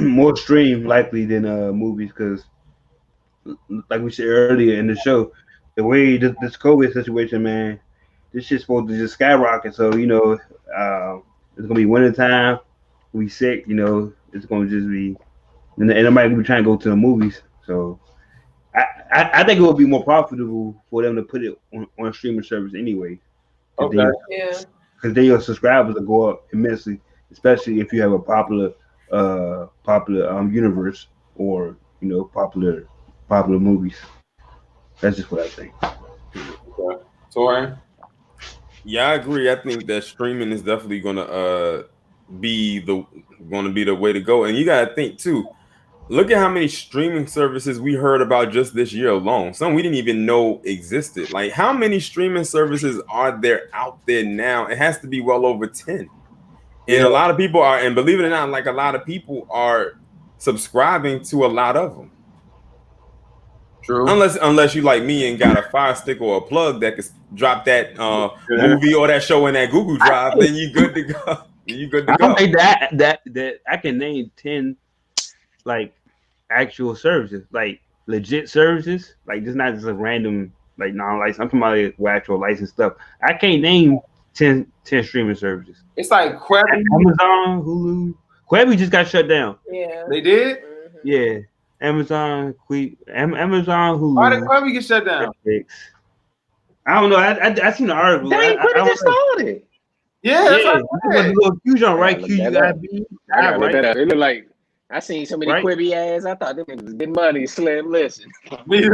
more stream likely than movies, because like we said earlier in the show, the way this COVID situation, man, this shit's supposed to just skyrocket. So, you know, it's going to be winter time. We sick, you know, it's going to just be, and nobody will be trying to go to the movies. So I think it would be more profitable for them to put it on a streaming service anyway. Okay. Because then your subscribers will go up immensely, especially if you have a popular universe, or, you know, popular movies. That's just what I think. Okay. Torin? Yeah, I agree. I think that streaming is definitely gonna be the way to go. And you gotta think too. Look at how many streaming services we heard about just this year alone. Some we didn't even know existed. Like, how many streaming services are there out there now? It has to be well over 10. And a lot of people are, and believe it or not, like, a lot of people are subscribing to a lot of them. True. Unless you like me and got a Fire Stick or a plug that could drop that movie or that show in that Google Drive, then you good to go. You good to go. I think that I can name 10 like actual services, like legit services, like just not just a random like non-licensed. I'm talking about like actual licensed stuff. I can't name 10 streaming services. It's like Quibi, Amazon, Hulu. Quibi just got shut down. Yeah, they did. Yeah, Amazon, Hulu. Why did Quibi get shut down? Netflix. I don't know. I seen the article. Dang, Quibi just started. Yeah, that's a little fusion, right? QUIB. It looked like I seen so many Quibi ads. I thought them was good money. Slim, listen. No,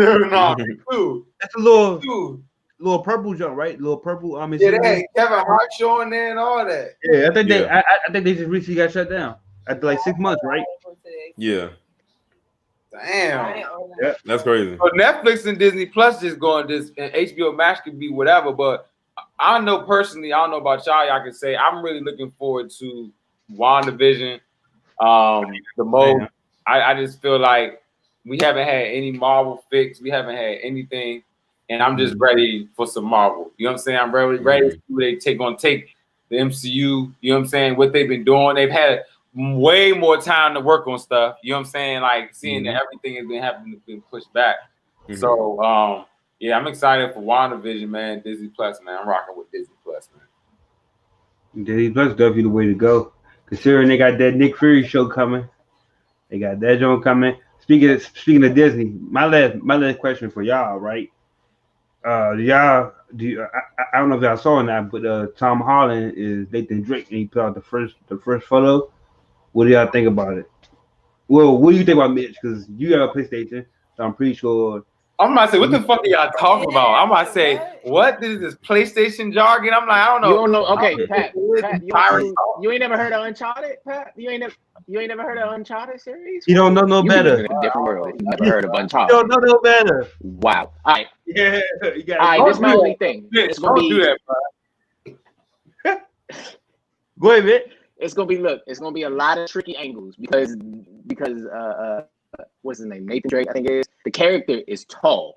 that's a little purple jump, right? Little purple. Yeah, they had Kevin Hart showing there and all that. Yeah, I think they just recently got shut down after like 6 months, right? Yeah. Damn. Yeah, that's crazy. So Netflix and Disney Plus just going this, and HBO Max could be whatever. But I know personally, I don't know about y'all. Y'all can say I'm really looking forward to WandaVision. The most. I just feel like we haven't had any Marvel fix. We haven't had anything, and I'm just ready for some Marvel. You know what I'm saying? I'm ready to see who they take the MCU. You know what I'm saying? What they've been doing. They've had way more time to work on stuff. You know what I'm saying? Like seeing that everything has been pushed back. So Yeah, I'm excited for WandaVision, man. Disney Plus, man. I'm rocking with Disney Plus, man. Disney Plus definitely the way to go. Considering they got that Nick Fury show coming, they got that joint coming. Speaking of Disney, my last question for y'all, right? I don't know if y'all saw or not, but Tom Holland is Nathan Drake, and he put out the first photo. What do y'all think about it? Well, what do you think about Mitch? Because you have a PlayStation, so I'm pretty sure. I'm about to say, what the fuck are y'all talking about? I'm about to say, what is this PlayStation jargon? I'm like, I don't know. You don't know? Okay, Pat, you ain't never heard of Uncharted, Pat? You ain't never heard of Uncharted series? You don't know no better. You live in a different world. You never heard of Uncharted. You don't know no better. Wow. All right. Yeah. You got. All right. This is my only thing. It's gonna Don't do be. that, bro. Go ahead, Mitch. It's gonna be it's gonna be a lot of tricky angles because what's his name? Nathan Drake, I think it is. The character is tall.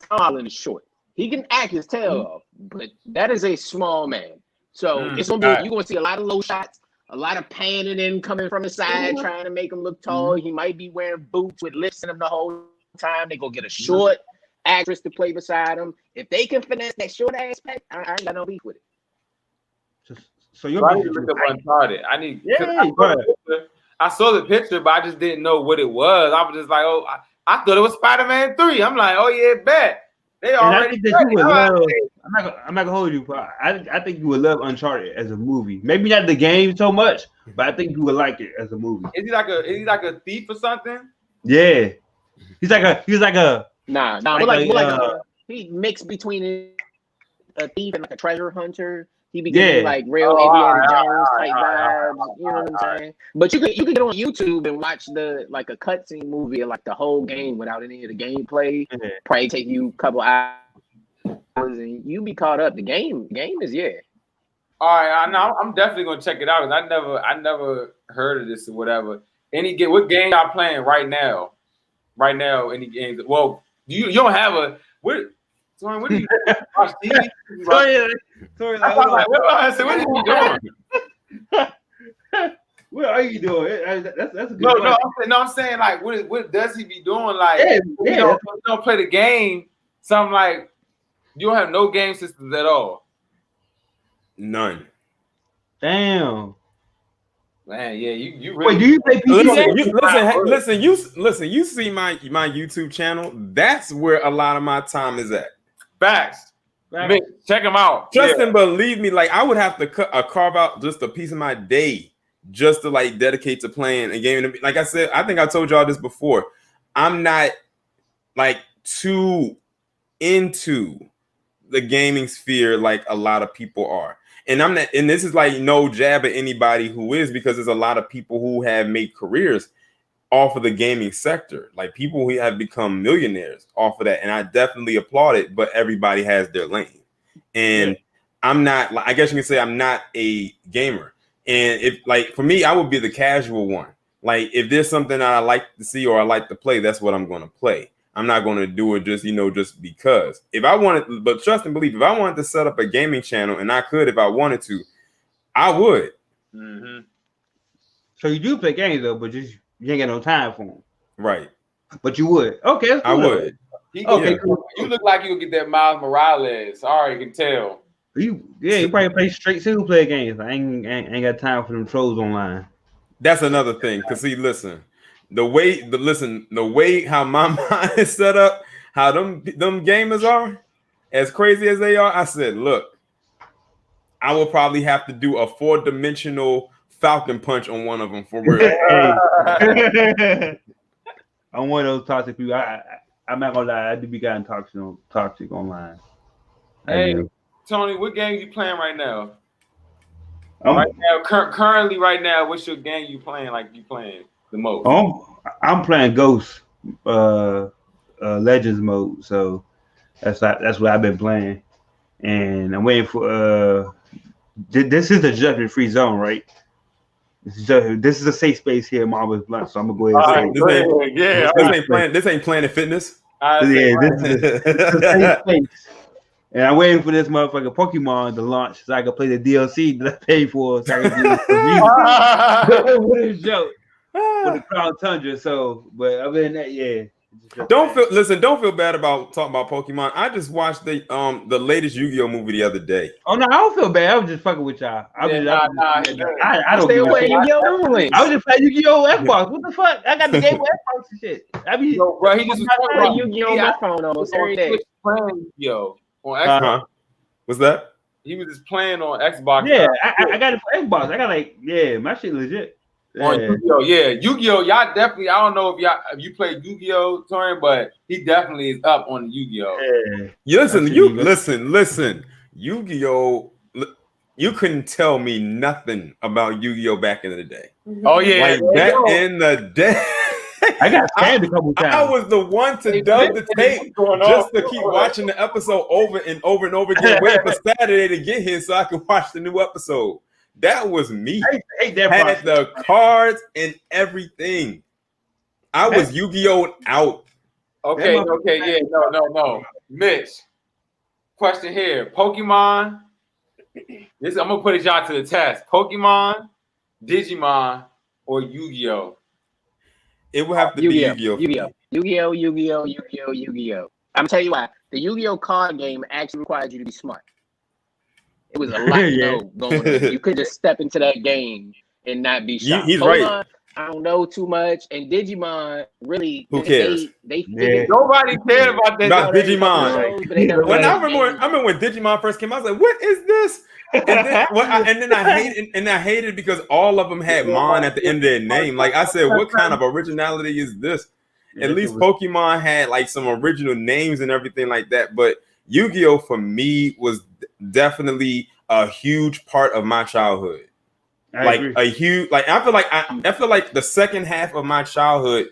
Tom Holland is short. He can act his tail off, but that is a small man. So it's gonna be you're gonna see a lot of low shots, a lot of panning in coming from the side, trying to make him look tall. He might be wearing boots with lifts in him the whole time. They go get a short actress to play beside him. If they can finesse that short aspect, I ain't got no beef with it. So you're I need to look up Uncharted. I saw the picture, but I just didn't know what it was. I was just like, oh, I thought it was Spider-Man 3. I'm like, oh yeah, bet. They already. I'm not gonna hold you, but I think you would love Uncharted as a movie. Maybe not the game so much, but I think you would like it as a movie. Is he like a thief or something? Yeah, he's like a he mixed between a thief and like a treasure hunter. He became like real Indiana Jones type vibes. You know what I'm saying? But you can get on YouTube and watch a cutscene movie of like the whole game without any of the gameplay. Probably take you a couple hours and you be caught up. The game is All right, I'm definitely gonna check it out because I never heard of this or whatever. What game y'all playing right now? Right now, any games? Well, you don't have a what? What do you watch TV? Sorry, what are you doing? What are you doing? That's a good question. I'm saying like, what does he be doing? Like, you don't play the game. Something like you don't have no game systems at all. None. Damn. Man, yeah, you really. Wait, do you play PC? Listen. You see my YouTube channel? That's where a lot of my time is at. Facts. Check them out. Justin, believe me, like I would have to carve out just a piece of my day just to like dedicate to playing a game. Like I said, I think I told y'all this before. I'm not like too into the gaming sphere like a lot of people are. And I'm not, and this is like no jab at anybody who is, because there's a lot of people who have made careers off of the gaming sector, like people who have become millionaires off of that. And I definitely applaud it, but everybody has their lane. And I'm not, I guess you can say I'm not a gamer. And if like, for me, I would be the casual one. Like if there's something that I like to see or I like to play, that's what I'm going to play. I'm not going to do it just, just because. If I wanted, but trust and believe, if I wanted to set up a gaming channel, and I could if I wanted to, I would. Mm-hmm. So you do play games though, but just you ain't got no time for them. Right. But you would. Okay. Cool. I would. Cool. You look like you would get that Miles Morales. Sorry, you can tell. You probably play straight single player games. I ain't got time for them trolls online. That's another thing. Cause see, listen, the way how my mind is set up, how them gamers are, as crazy as they are, I said, look, I will probably have to do a 4-dimensional Falcon punch on one of them for real. I'm one of those toxic people. I'm not gonna lie, I do be getting toxic online. Hey, Tony, what game you playing right now? Right now, currently, right now, what's your game you playing? Like you playing the most? I'm playing Ghost Legends mode, so that's what I've been playing, and I'm waiting for this is the judgment-free zone, right? This is a safe space here, MarvelousBluntz. So I'm gonna go ahead and say, this ain't Planet Fitness. This is a safe space. And I'm waiting for this motherfucking Pokemon to launch so I can play the DLC that I paid for. So I can do this joke for the Crown Tundra. So, but other than that, yeah, Don't feel bad about talking about Pokemon. I just watched the latest Yu-Gi-Oh movie the other day. Oh no, I don't feel bad. I was just fucking with y'all. I don't stay give a away shit. Yu-Gi-Oh! I was just playing Yu-Gi-Oh! Xbox. What the fuck? I got the game with Xbox and shit. I mean, bro, he just was Yu-Gi-Oh! My phone almost every day. Playing Yu-Gi-Oh! On Xbox. What's that? He was just playing on Xbox. Yeah, I got it for Xbox. I got my shit legit. On Yu-Gi-Oh! Yeah, Yu-Gi-Oh! Y'all definitely. I don't know if you play Yu-Gi-Oh! Torian, but he definitely is up on Yu-Gi-Oh! Yeah. Listen. Yu-Gi-Oh! You couldn't tell me nothing about Yu-Gi-Oh! Back in the day. Oh yeah, like back in the day. I got scammed a couple times. I was the one to dub the tape just to keep watching the episode over and over and over again, waiting for Saturday to get here so I could watch the new episode. That was me. I hate that had the cards and everything. I was Yu-Gi-Oh! Out. Okay, yeah, no. Mitch, question here. Pokemon. I'm gonna put y'all to the test. Pokemon, Digimon, or Yu-Gi-Oh? It would have to be Yu-Gi-Oh! Yu-Gi-Oh! I'm gonna tell you why. The Yu-Gi-Oh! card game actually requires you to be smart. It was a lot going on. You could just step into that game and not be shocked. He's right. I don't know too much. And Digimon, really, who cares? They figured nobody cared about that. About Digimon. I remember when Digimon first came out, I was like, "What is this?" And then I hated it because all of them had Mon at the end of their name. Like I said, what kind of originality is this? At least Pokemon had like some original names and everything like that. But Yu-Gi-Oh! For me was definitely a huge part of my childhood. I feel like the second half of my childhood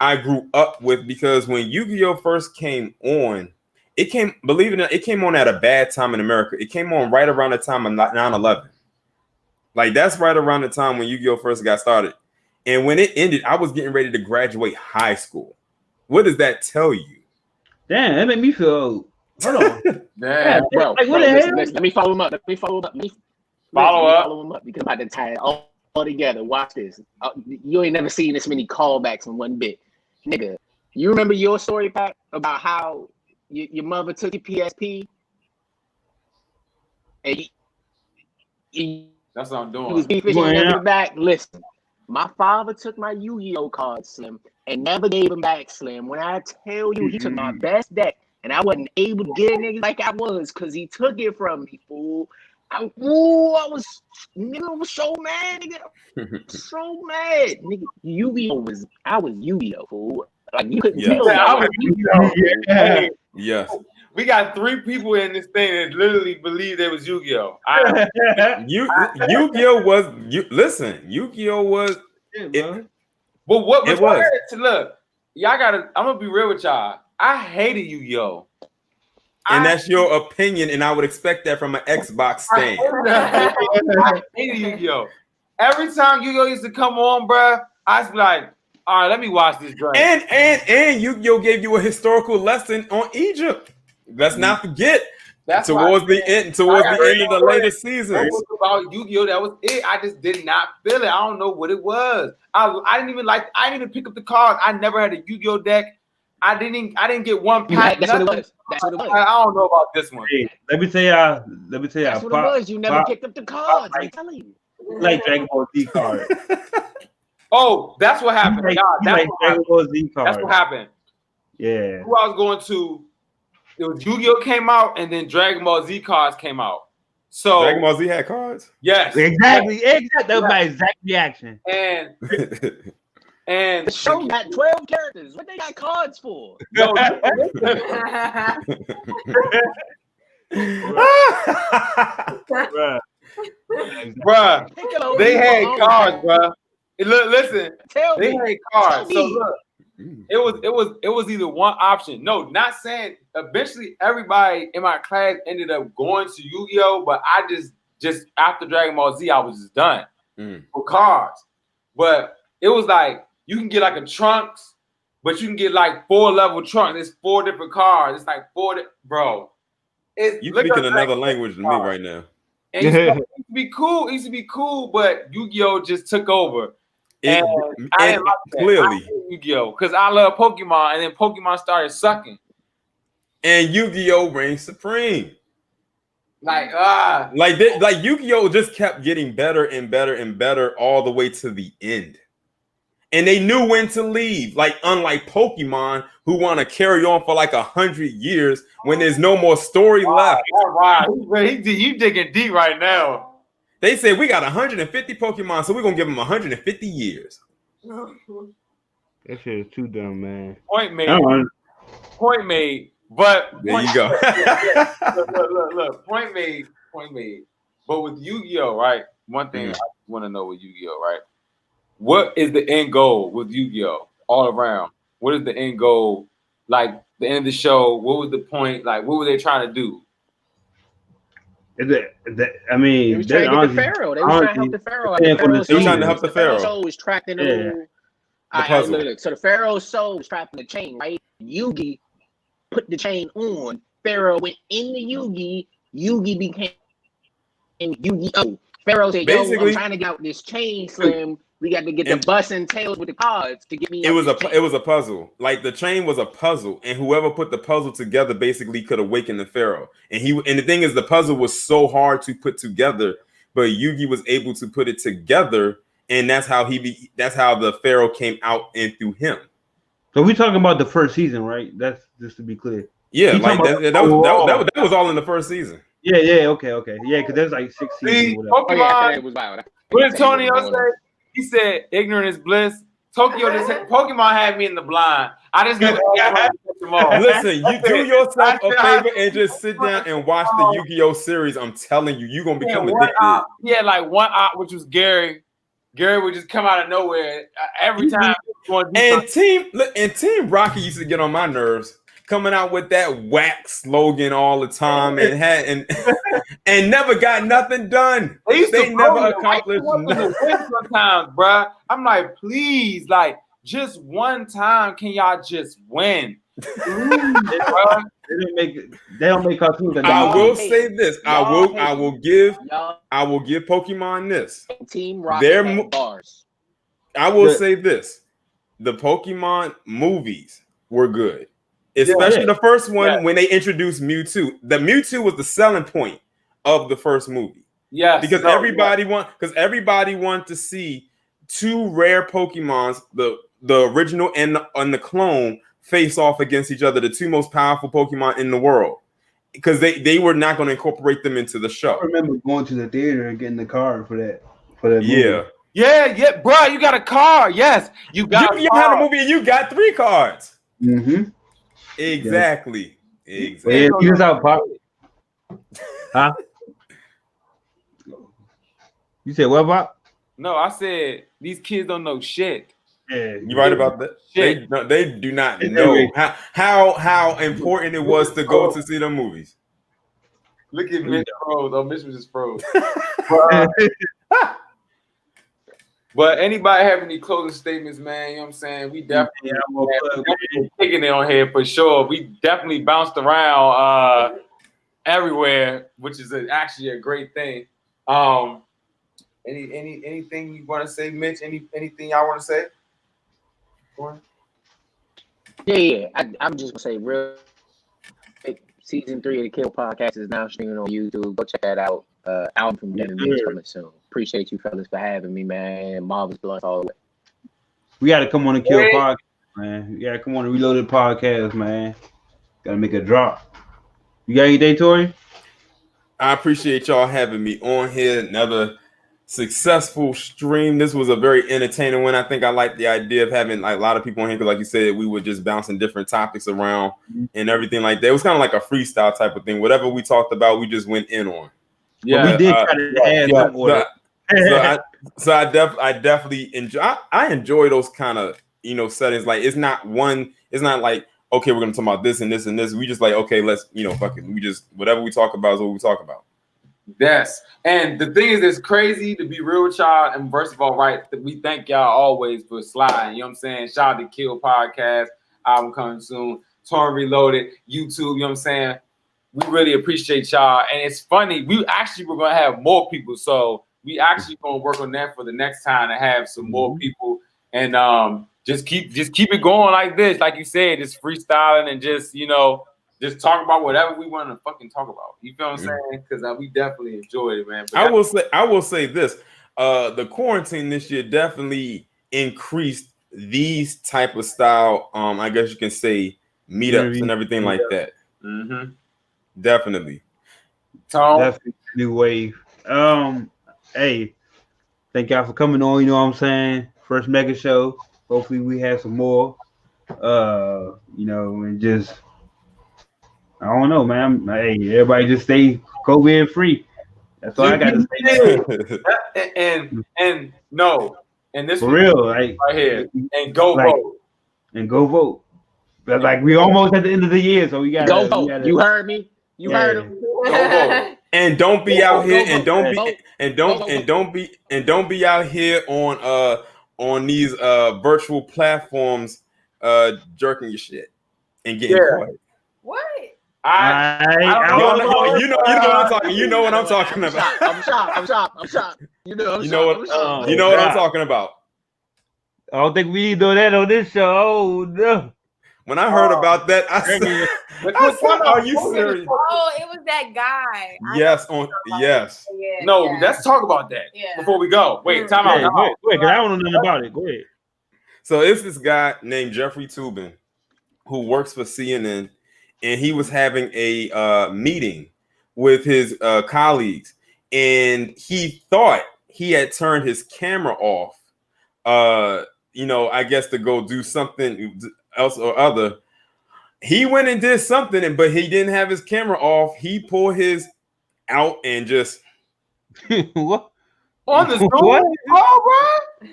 I grew up with, because when Yu-Gi-Oh! First came on, it came on at a bad time in America. It came on right around the time of 9/11. Like that's right around the time when Yu-Gi-Oh! First got started. And when it ended, I was getting ready to graduate high school. What does that tell you? Damn, that made me feel old. Hold on. Damn, bro. Like, what the hell? Let me follow him up. Follow him up because I'm about to tie it all together. Watch this. You ain't never seen this many callbacks in one bit. Nigga, you remember your story, Pat, about how your mother took your PSP? And that's what I'm doing. He was beefing in the back. Listen, my father took my Yu-Gi-Oh! cards, Slim, and never gave them back, Slim. When I tell you, he took my best deck, and I wasn't able to get a nigga like I was because he took it from me, fool. I was so mad, nigga. So mad, nigga. Yu-Gi-Oh! I was Yu-Gi-Oh! fool. Like you couldn't tell me. I was Yu-Gi-Oh! Yes. We got 3 people in this thing that literally believe there was Yu-Gi-Oh! Yu-Gi-Oh! was Yu-Gi-Oh! was but what it was to look, y'all gotta, I'm gonna be real with y'all. I hated Yu-Gi-Oh! And that's your opinion, and I would expect that from an Xbox stand. I hated Yu-Gi-Oh! Every time Yu-Gi-Oh! used to come on, bruh, I was like, all right, let me watch this drink. And Yu-Gi-Oh! gave you a historical lesson on Egypt. Let's not forget. Towards the end of the later seasons. About Yu-Gi-Oh! That was it. I just did not feel it. I don't know what it was. I didn't even pick up the cards. I never had a Yu-Gi-Oh! deck. I didn't get one pack. That's what it was. I don't know about this one. Hey, let me tell y'all. That's what it was. You never picked up the cards. I'm telling you. Like Dragon Ball Z cards. Oh, that's what happened. That's what happened. Yeah. Who I was going to, it was Yu-Gi-Oh! Came out, and then Dragon Ball Z cards came out. So Dragon Ball Z had cards? Yes. Exactly. That was my exact reaction. And the show got 12 characters. What they got cards for? No, bruh, they had cards, bruh. Listen, they had cards. So look, it was either one option. No, not saying. Eventually, everybody in my class ended up going to Yu-Gi-Oh, but I just after Dragon Ball Z, I was just done for cards. But it was like you can get like a Trunks, but you can get like 4-level Trunks. It's 4 different cards. It's like bro. You speaking another language than me right now. And it used to be cool. It used to be cool, but Yu-Gi-Oh just took over. And I didn't like that. Clearly. Yu-Gi-Oh! Because I love Pokemon, and then Pokemon started sucking. And Yu-Gi-Oh! Reigns supreme. Like Yu-Gi-Oh! Just kept getting better and better and better all the way to the end. And they knew when to leave. Like, unlike Pokemon, who want to carry on for like 100 years when there's no more story left. Wow. You digging deep right now. They said we got 150 Pokemon, so we're gonna give them 150 years. That shit is too dumb, man. Point made. But there you go. Look. Point made. But with Yu-Gi-Oh, right? One thing I want to know with Yu-Gi-Oh, right? What is the end goal with Yu-Gi-Oh all around? What is the end goal? Like the end of the show, what was the point? Like, what were they trying to do? I mean, they was trying to get the Pharaoh. They was trying to help the Pharaoh. They were trying to help the Pharaoh. The soul was trapped in the puzzle. Look. So the Pharaoh's soul was trapped in the chain, right? Yugi put the chain on. Pharaoh went in the Yugi. Yugi became Yu-Gi-Oh! Pharaoh said, "Yo, I'm trying to get out this chain, Slim. We got to get the bus and tails with the cards to get me." It was a puzzle. Like the chain was a puzzle, and whoever put the puzzle together basically could awaken the Pharaoh. And the thing is, the puzzle was so hard to put together, but Yugi was able to put it together, and that's how the Pharaoh came out and through him. So we talking about the first season, right? That's just to be clear. Yeah, like that was all in the first season. Yeah, okay. Yeah, because there's like 6 seasons. Pokemon was wild. What did Antonio say? He said, "Ignorant is bliss." Pokemon had me in the blind. I just listen. You do yourself a favor and just sit down and watch the Yu-Gi-Oh series. I'm telling you, you're gonna become addicted. Yeah, like one op, which was Gary. Gary would just come out of nowhere every time. Team Rocky used to get on my nerves, coming out with that whack slogan all the time and never got nothing done. They never accomplished nothing. Sometimes, bro, I'm like, please, like, just one time, can y'all just win? They don't make cartoons. I will say this. I will give Pokemon this. Team Rocket bars. I will say this. The Pokemon movies were good. Especially the first one when they introduced Mewtwo. The Mewtwo was the selling point of the first movie. Yeah, because everybody wanted to see two rare Pokemons, the original and the clone, face off against each other, the two most powerful Pokemon in the world. Because they were not going to incorporate them into the show. I remember going to the theater and getting the card for that movie. Yeah, bro, you got a card. Yes, you had a movie and you got 3 cards. Mm-hmm. Exactly. Yeah, he was out pocket. Huh? You said what about? No, I said these kids don't know shit. Yeah, you're right about that. Shit. They do not know how important it was to go to see the movies. Look at Mitch froze. Oh, Mitch was just froze. But anybody have any closing statements, man? You know what I'm saying? We definitely taking it on here for sure. We definitely bounced around everywhere, which is actually a great thing. Anything you want to say, Mitch? Anything y'all want to say? Yeah. I'm just gonna say, real. Season 3 of the Kill Podcast is now streaming on YouTube. Go check that out. Album from Devin Beats coming soon. Appreciate you fellas for having me, man. MarvelousBluntz all the way. We got to come on the Kill Podcast, man. We got to come on the Reloaded Podcast, man. Got to make a drop. You got anything, Tori? I appreciate y'all having me on here. Another successful stream. This was a very entertaining one. I think I like the idea of having like a lot of people on here because, like you said, we were just bouncing different topics around and everything like that. It was kind of like a freestyle type of thing. Whatever we talked about, we just went in on. Yeah, but we did try to add some order. So I definitely enjoy. I enjoy those kind of settings. Like it's not like okay, we're gonna talk about this and this and this. We just like okay, let's fuck it. We just whatever we talk about is what we talk about. Yes, and the thing is, it's crazy to be real with y'all. And first of all, right, we thank y'all always for sliding. You know what I'm saying? Shout out to Kill Podcast, album coming soon. Torn Reloaded, YouTube. You know what I'm saying? We really appreciate y'all. And it's funny, we actually were gonna have more people. So we actually gonna work on that for the next time to have some more people and just keep it going like this, like you said, just freestyling and just just talk about whatever we want to fucking talk about. You feel what I'm saying? Because we definitely enjoyed it, man. But I will say this: the quarantine this year definitely increased these type of style. I guess you can say meetups and everything like that. Definitely. Definitely new wave. Hey, thank y'all for coming on. You know what I'm saying? First mega show. Hopefully we have some more. And just I don't know, man. Hey, everybody just stay COVID free. That's all I got to say. and this for real, like right here, and go vote. And go vote. But like we almost at the end of the year, so we got to go vote. You heard me. You heard him. Go vote. And don't be out here and don't be out here on these virtual platforms jerking your shit and getting caught. What? You know what I'm talking. You know what I'm talking about. I'm shocked. You know what I'm talking about. I don't think we need to do that on this show. Oh no. When I heard about that, I said, "Are you serious?" Oh, it was that guy. Yes, yes. Let's talk about that before we go. Wait, time out. Wait, I don't know nothing about it. Go ahead. So it's this guy named Jeffrey Toobin who works for CNN, and he was having a meeting with his colleagues, and he thought he had turned his camera off. I guess to go do something else or other. He went and did something, but he didn't have his camera off. He pulled his out and just what on the Zoom? What? Oh,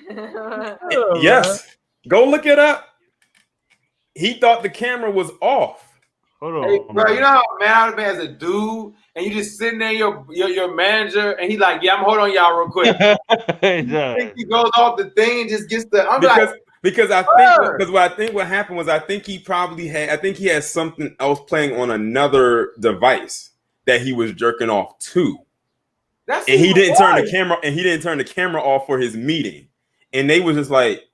bro. Yes, go look it up. He thought the camera was off. Hold on, hey, bro. You know how mad I've been as a dude, and you just sitting there, your manager, and he like, I'm holding on y'all real quick. He goes off the thing and just gets the. Because what happened was I think he had something else playing on another device that he was jerking off to. He didn't turn the camera off for his meeting. And they was just like,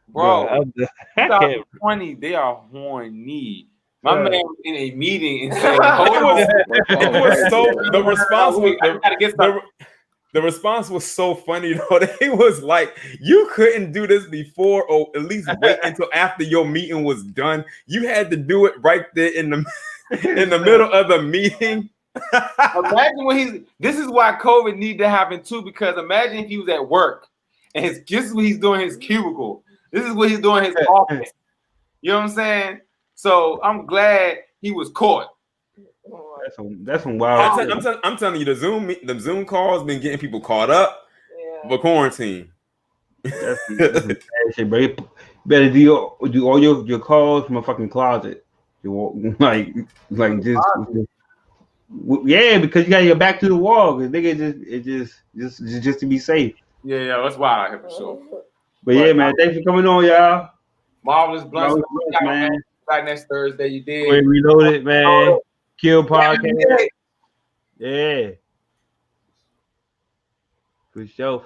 bro, 2020, they are horny. My man was in a meeting and said, the response was so funny though. They was like, you couldn't do this before, or at least wait until after your meeting was done. You had to do it right there in the middle of the meeting. Imagine this is why COVID need to happen too, because imagine if he was at work and this is what he's doing in his cubicle. This is what he's doing in his office. You know what I'm saying? So I'm glad he was caught. That's some wild. I'm telling you, the Zoom calls been getting people caught up for quarantine. That's bad shit, bro. You better do all your calls from a fucking closet. Like just because you got your back to the wall. Because nigga just to be safe. Yeah, that's wild out here for sure. But yeah, man, thanks for coming on, y'all. Marvelous Bluntz, man. Back next Thursday, you did. We reloaded, man. Kill podcast. Yeah. For sure.